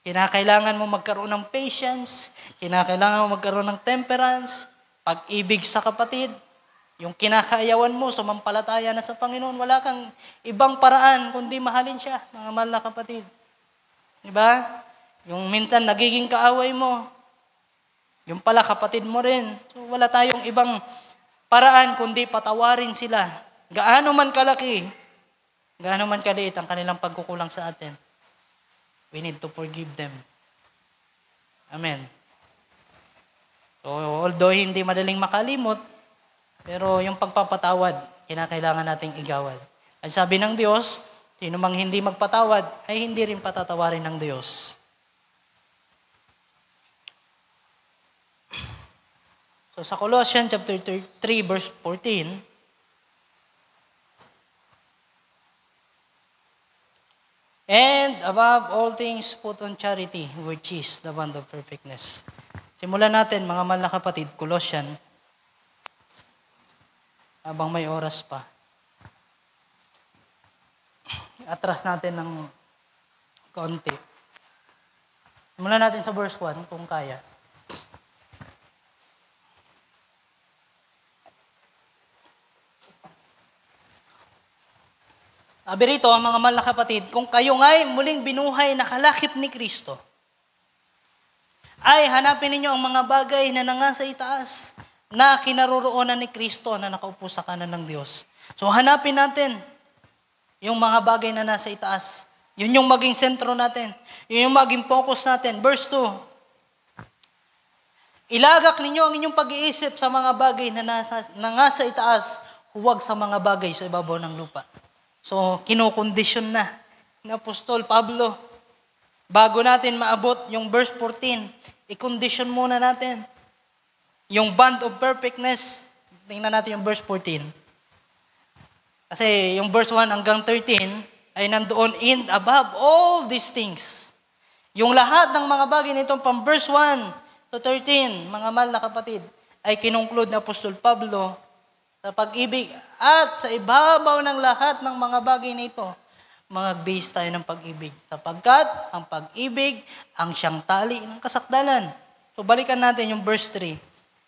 Kinakailangan mo magkaroon ng patience, kinakailangan mo magkaroon ng temperance, pag-ibig sa kapatid, yung kinakaayawan mo, sumampalataya na sa Panginoon, wala kang ibang paraan kundi mahalin siya, mga mahal na kapatid. Diba? Yung minsan nagiging kaaway mo, yung pala kapatid mo rin. So wala tayong ibang paraan kundi patawarin sila. Gaano man kalaki, gaano man kaliit ang kanilang pagkukulang sa atin, we need to forgive them. Amen. So, although hindi madaling makalimot, pero yung pagpapatawad, kinakailangan nating igawad. At sabi ng Diyos, sino mang hindi magpatawad, ay hindi rin patatawarin ng Diyos. So, sa Colossians chapter 3, verse 14, And above all things, put on charity, which is the bond of perfectness. Simulan natin, mga mahal na kapatid, Colossian, habang may oras pa. Atras natin ng konti. Simulan natin sa verse 1, kung kaya. Sabi rito, mga mahal na kapatid, kung kayo nga'y muling binuhay na kalakip ni Kristo, ay hanapin ninyo ang mga bagay na nangasa itaas, na kinaroroonan ni Kristo na nakaupo sa kanan ng Diyos. So hanapin natin yung mga bagay na nasa itaas. Yun yung maging sentro natin. Yun yung maging focus natin. Verse 2, ilagak ninyo ang inyong pag-iisip sa mga bagay na nangasa itaas, huwag sa mga bagay sa ibabaw ng lupa. So, kinokondisyon na ni Apostol Pablo. Bago natin maabot yung verse 14, i-condition muna natin yung bond of perfectness. Tingnan natin yung verse 14. Kasi yung verse 1 hanggang 13 ay nandoon in above all these things. Yung lahat ng mga bagay nito from verse 1 to 13, mga mahal na kapatid, ay kinongclude ni Apostol Pablo sa pag-ibig at sa ibabaw ng lahat ng mga bagay na ito, mag-base tayo ng pag-ibig. Sapagkat ang pag-ibig ang siyang tali ng kasakdalan. So balikan natin yung verse 3.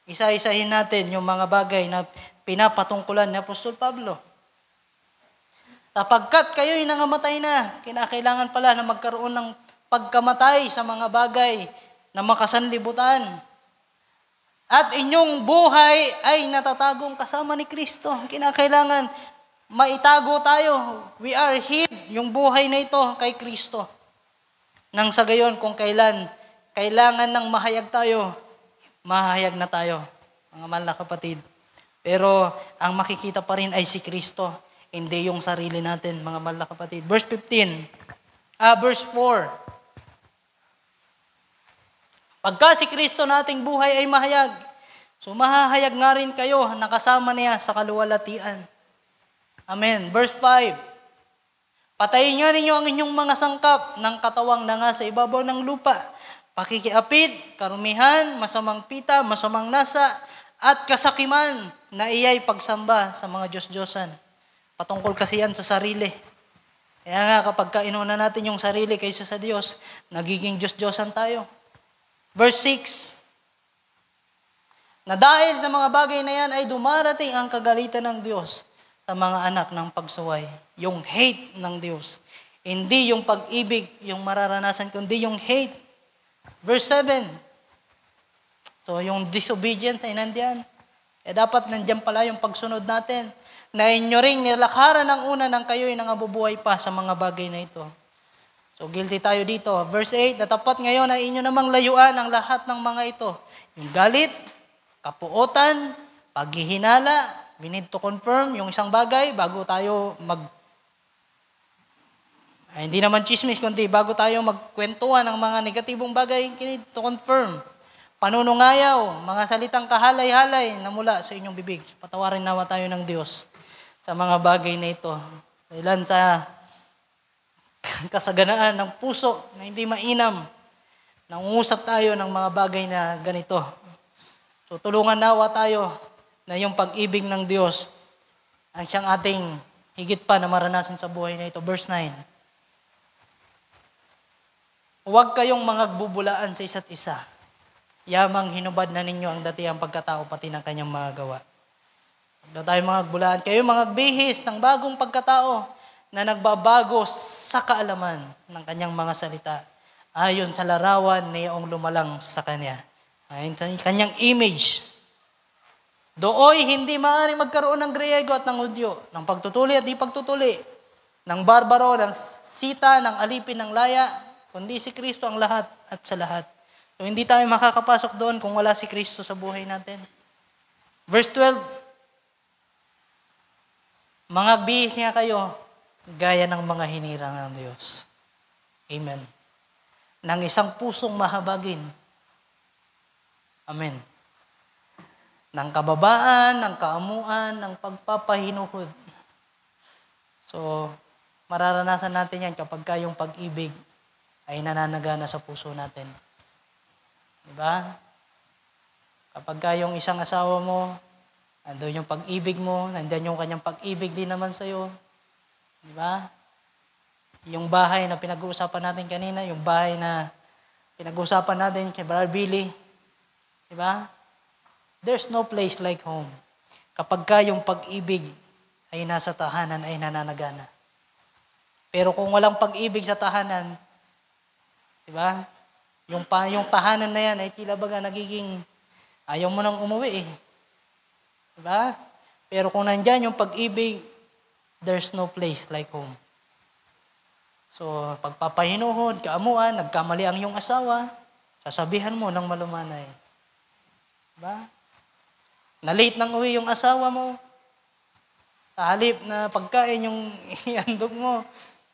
Isa-isahin natin yung mga bagay na pinapatungkulan ni Apostol Pablo. Sapagkat kayo'y nangamatay na, kinakailangan pala na magkaroon ng pagkamatay sa mga bagay na makasanlibutan. At inyong buhay ay natatagong kasama ni Kristo. Kinakailangan maitago tayo. We are hid, yung buhay na ito kay Kristo. Nang sa gayon, kung kailangan ng mahayag tayo, mahayag na tayo, mga mahal na kapatid. Pero ang makikita pa rin ay si Kristo, hindi yung sarili natin, mga mahal na kapatid. Verse 4. Pagka si Kristo nating buhay ay mahayag, so mahahayag nga rin kayo na kasama niya sa kaluwalhatian. Amen. Verse 5. Patayin nga ninyo ang inyong mga sangkap ng katawang na nga sa ibabaw ng lupa. Pakikiapid, karumihan, masamang pita, masamang nasa, at kasakiman na iyay pagsamba sa mga Diyos-Diyosan. Patungkol kasi yan sa sarili. Kaya nga kapag inuna natin yung sarili kaysa sa Diyos, nagiging Diyos-Diyosan tayo. Verse 6, na dahil sa mga bagay na yan ay dumarating ang kagalitan ng Diyos sa mga anak ng pagsuway. Yung hate ng Diyos. Hindi yung pag-ibig, yung mararanasan, kundi yung hate. Verse 7, so yung disobedience ay nandiyan. Dapat nandiyan pala yung pagsunod natin. Na inyo ring nilakaran ng una ng kayo'y nangabubuhay pa sa mga bagay na ito. So, guilty tayo dito. Verse 8, natapat ngayon ay inyo namang layuan ang lahat ng mga ito. Yung galit, kapuotan, paghihinala, we need to confirm yung isang bagay bago tayo hindi naman chismis, kundi bago tayo magkwentuhan ng mga negatibong bagay, we need to confirm. Panunungayaw, mga salitang kahalay-halay na mula sa inyong bibig. Patawarin nawa tayo ng Diyos sa mga bagay na ito. Ilan sa kasaganaan ng puso na hindi mainam. Nangungusap tayo ng mga bagay na ganito. So tulungan nawa tayo na yung pag-ibig ng Diyos ang siyang ating higit pa na maranasan sa buhay na ito. Verse 9. Huwag kayong magbubulaan sa isa't isa. Yamang hinubad na ninyo ang datihang pagkatao pati ng kanyang mga gawa. Huwag na tayo magbulaan. Kayo mga bihis ng bagong pagkatao na nagbabago sa kaalaman ng kanyang mga salita ayon sa larawan niyong lumalang sa kanya. Ayon sa kanyang image. Dooy hindi maaari magkaroon ng Griego at ng Hudyo, ng pagtutuli at di pagtutuli, ng barbaro, ng sita, ng alipin, ng laya, kundi si Kristo ang lahat at sa lahat. So hindi tayo makakapasok doon kung wala si Kristo sa buhay natin. Verse 12, mga bihis niya kayo, gaya ng mga hinirang ng Diyos. Amen. Nang isang pusong mahabagin. Amen. Ng kababaan, ng kaamuan, ng pagpapahinuhod. So, Mararanasan natin yan kapag ka yung pag-ibig ay nananagana sa puso natin. Diba? Kapag ka yung isang asawa mo, andun yung pag-ibig mo, nandyan yung kanyang pag-ibig din naman sa'yo. Diba? Yung bahay na pinag-uusapan natin kanina, yung bahay na pinag-uusapan natin kay Brother Billy. Diba? There's no place like home. Kapag ka yung pag-ibig ay nasa tahanan, ay nananagana. Pero kung walang pag-ibig sa tahanan, diba? Yung tahanan na yan ay tila baga nagiging ayaw mo nang umuwi eh. Diba? Pero kung nandyan yung pag-ibig, there's no place like home. So, pagpapahinuhod, kaamuan, nagkamali ang iyong asawa, sasabihan mo ng malumanay. Diba? Na-late nang uwi yung asawa mo, sa halip na pagkain yung iandog mo,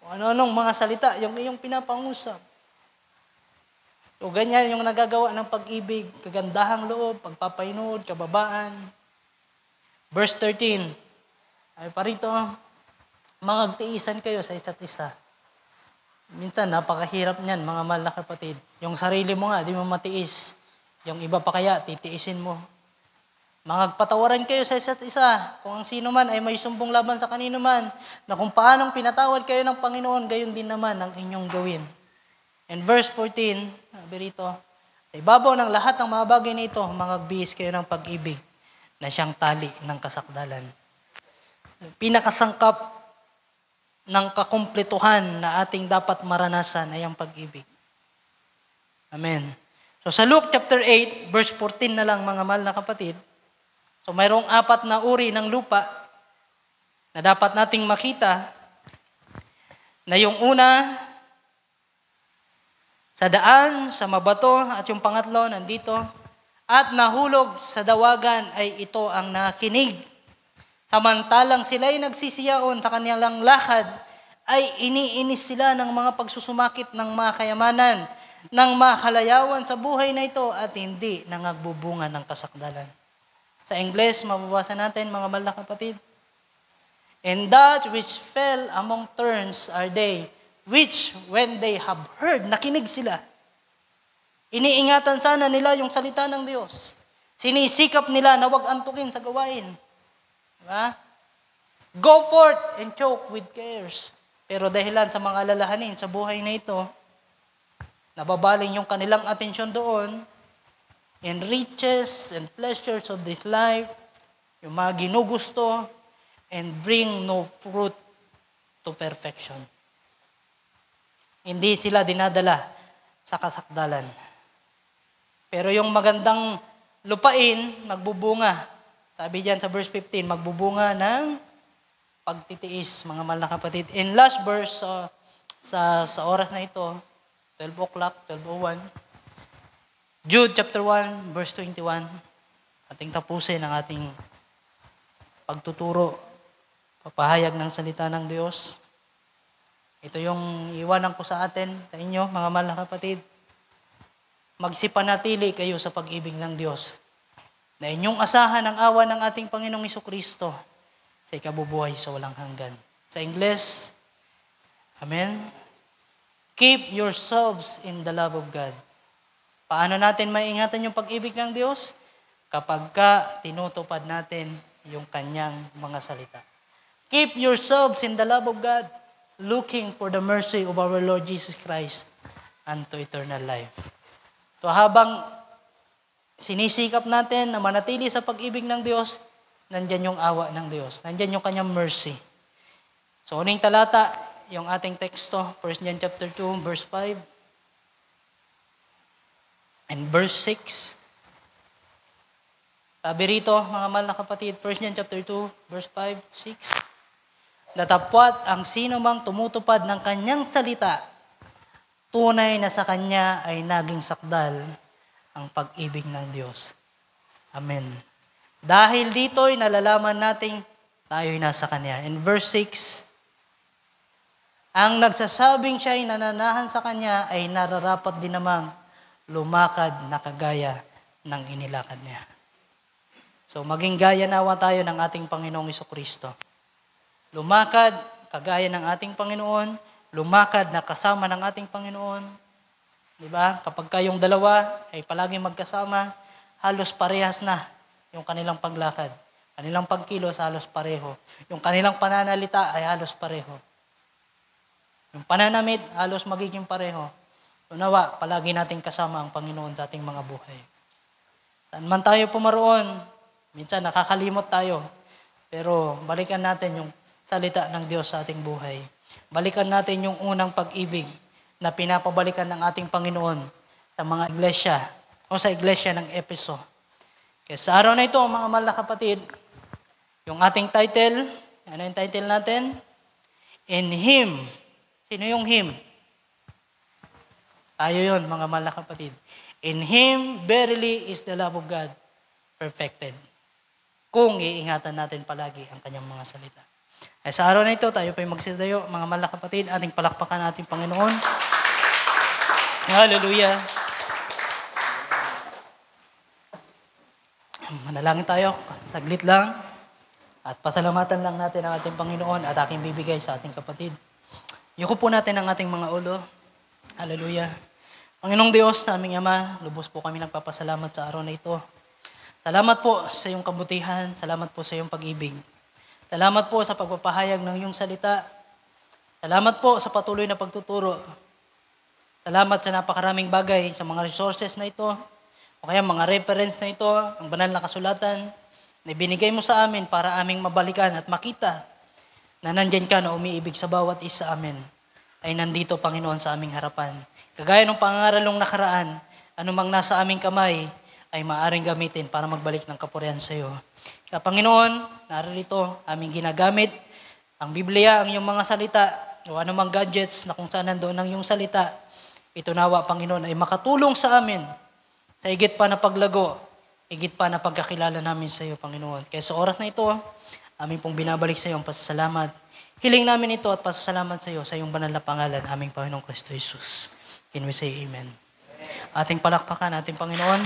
kung ano-anong mga salita, yung iyong pinapangusap. So, ganyan yung nagagawa ng pag-ibig, kagandahang loob, pagpapahinuhod, kababaan. Verse 13, ay parito, magtiisan kayo sa isa't isa. Minsan, napakahirap niyan, mga mahal na kapatid. Yung sarili mo nga, di mo matiis. Yung iba pa kaya, titiisin mo. Magpatawaran kayo sa isa't isa. Kung ang sino man ay may sumbong laban sa kanino man, na kung paanong pinatawad kayo ng Panginoon, gayon din naman ang inyong gawin. And verse 14, sabi rito, sa ibabaw ng lahat ng mga bagay na ito, magbihis kayo ng pag-ibig na siyang tali ng kasakdalan. Pinakasangkap ng kakumpletuhan na ating dapat maranasan ay ang pag-ibig. Amen. So sa Luke chapter 8, verse 14 na lang mga mahal na kapatid, so mayroong 4 na uri ng lupa na dapat nating makita na yung una, sa daan, sa mabato, at yung pangatlo, nandito, at nahulog sa dawagan ay ito ang nakinig. Samantalang sila'y nagsisiyaon sa kanilang lakad, ay iniinis sila ng mga pagsusumakit ng mga kayamanan, ng mga kalayawan sa buhay na ito, at hindi nangagbubunga ng kasakdalan. Sa Ingles, mababasa natin, mga mahal na kapatid. And that which fell among thorns are they, which when they have heard, nakinig sila. Iniingatan sana nila yung salita ng Diyos. Sinisikap nila na wag antukin sa gawain. Diba? Go forth and choke with cares. Pero dahilan sa mga alalahanin sa buhay na ito, nababaling yung kanilang atensyon doon, in riches and pleasures of this life, yung mga ginugusto, and bring no fruit to perfection. Hindi sila dinadala sa kasakdalan. Pero yung magandang lupain, magbubunga. Sabi diyan sa verse 15, magbubunga ng pagtitiis, mga mahal na kapatid. In last verse, sa oras na ito, 12 o'clock, 12:01, Jude chapter 1, verse 21, ating tapusin ang ating pagtuturo, papahayag ng salita ng Diyos. Ito yung iwanan ko sa atin, sa inyo, mga mahal na kapatid. Magsipanatili kayo sa pag-ibig ng Diyos, na inyong asahan ang awa ng ating Panginoong Jesucristo sa ikabubuhay sa walang hanggan. Sa Ingles, Amen? Keep yourselves in the love of God. Paano natin maiingatan yung pag-ibig ng Diyos? Kapag ka tinutupad natin yung kanyang mga salita. Keep yourselves in the love of God, looking for the mercy of our Lord Jesus Christ unto eternal life. So habang sinisikap natin na manatili sa pag-ibig ng Diyos, nandyan yung awa ng Diyos. Nandyan yung kanyang mercy. So uning talata, yung ating teksto, 1 John chapter 2, verse 5 and verse 6. Sabi rito, mga mahal na kapatid, 1 John chapter 2, verse 5, 6. Datapwat ang sino mang tumutupad ng kanyang salita, tunay na sa kanya ay naging sakdal ang pag-ibig ng Diyos. Amen. Dahil dito'y nalalaman nating tayo'y nasa Kanya. In verse 6, ang nagsasabing siya'y nananahan sa Kanya ay nararapat din namang lumakad na kagaya ng inilakad niya. So maging gaya nawa tayo ng ating Panginoong Jesucristo. Lumakad kagaya ng ating Panginoon, lumakad na kasama ng ating Panginoon. Di ba? Kapag kayong dalawa ay palaging magkasama, halos parehas na yung kanilang paglakad. Kanilang pagkilos halos pareho. Yung kanilang pananalita ay halos pareho. Yung pananamit halos magiging pareho. Unawa, palagi nating kasama ang Panginoon sa ating mga buhay. Saan man tayo pumaroon, minsan nakakalimot tayo. Pero balikan natin yung salita ng Diyos sa ating buhay. Balikan natin yung unang pag-ibig na pinapabalikan ng ating Panginoon sa mga iglesia o sa iglesia ng Efeso. Kaya sa araw na ito, mga mahal na kapatid, yung ating title, ano yung title natin? In Him. Sino yung Him? Tayo yun, mga mahal na kapatid. In Him, verily is the love of God perfected. Kung iingatan natin palagi ang kanyang mga salita. Ay sa araw na ito, tayo pa'y magsitayo, mga mahal na kapatid, ating palakpakan ating Panginoon. Hallelujah. Manalangin tayo, saglit lang. At pasalamatan lang natin ang ating Panginoon at aking bibigay sa ating kapatid. Yuko po natin ang ating mga ulo. Hallelujah. Panginoong Diyos, aming Ama, lubos po kami nagpapasalamat sa araw na ito. Salamat po sa iyong kabutihan. Salamat po sa iyong pag-ibig. Salamat po sa pagpapahayag ng iyong salita. Salamat po sa patuloy na pagtuturo. Salamat sa napakaraming bagay, sa mga resources na ito, o kaya mga reference na ito, ang banal na kasulatan, na binigay mo sa amin para aming mabalikan at makita na nandyan ka na umiibig sa bawat isa amin, ay nandito, Panginoon, sa aming harapan. Kagaya ng pangaralong nakaraan, anumang nasa aming kamay, ay maaring gamitin para magbalik ng kapurihan sa iyo. Kaya Panginoon, narito aming ginagamit ang Biblia, ang iyong mga salita, o anumang gadgets na kung saan nandoon ang iyong salita, ito nawa, Panginoon, ay makatulong sa amin sa higit pa na paglago, higit pa na pagkakilala namin sa iyo, Panginoon. Kaya sa oras na ito, amin pong binabalik sa iyo ang pasasalamat. Hiling namin ito at pasasalamat sa iyo sa iyong banal na pangalan, aming Panginoong Kristo Jesus. Can we say amen? Ating palakpakan, ating Panginoon.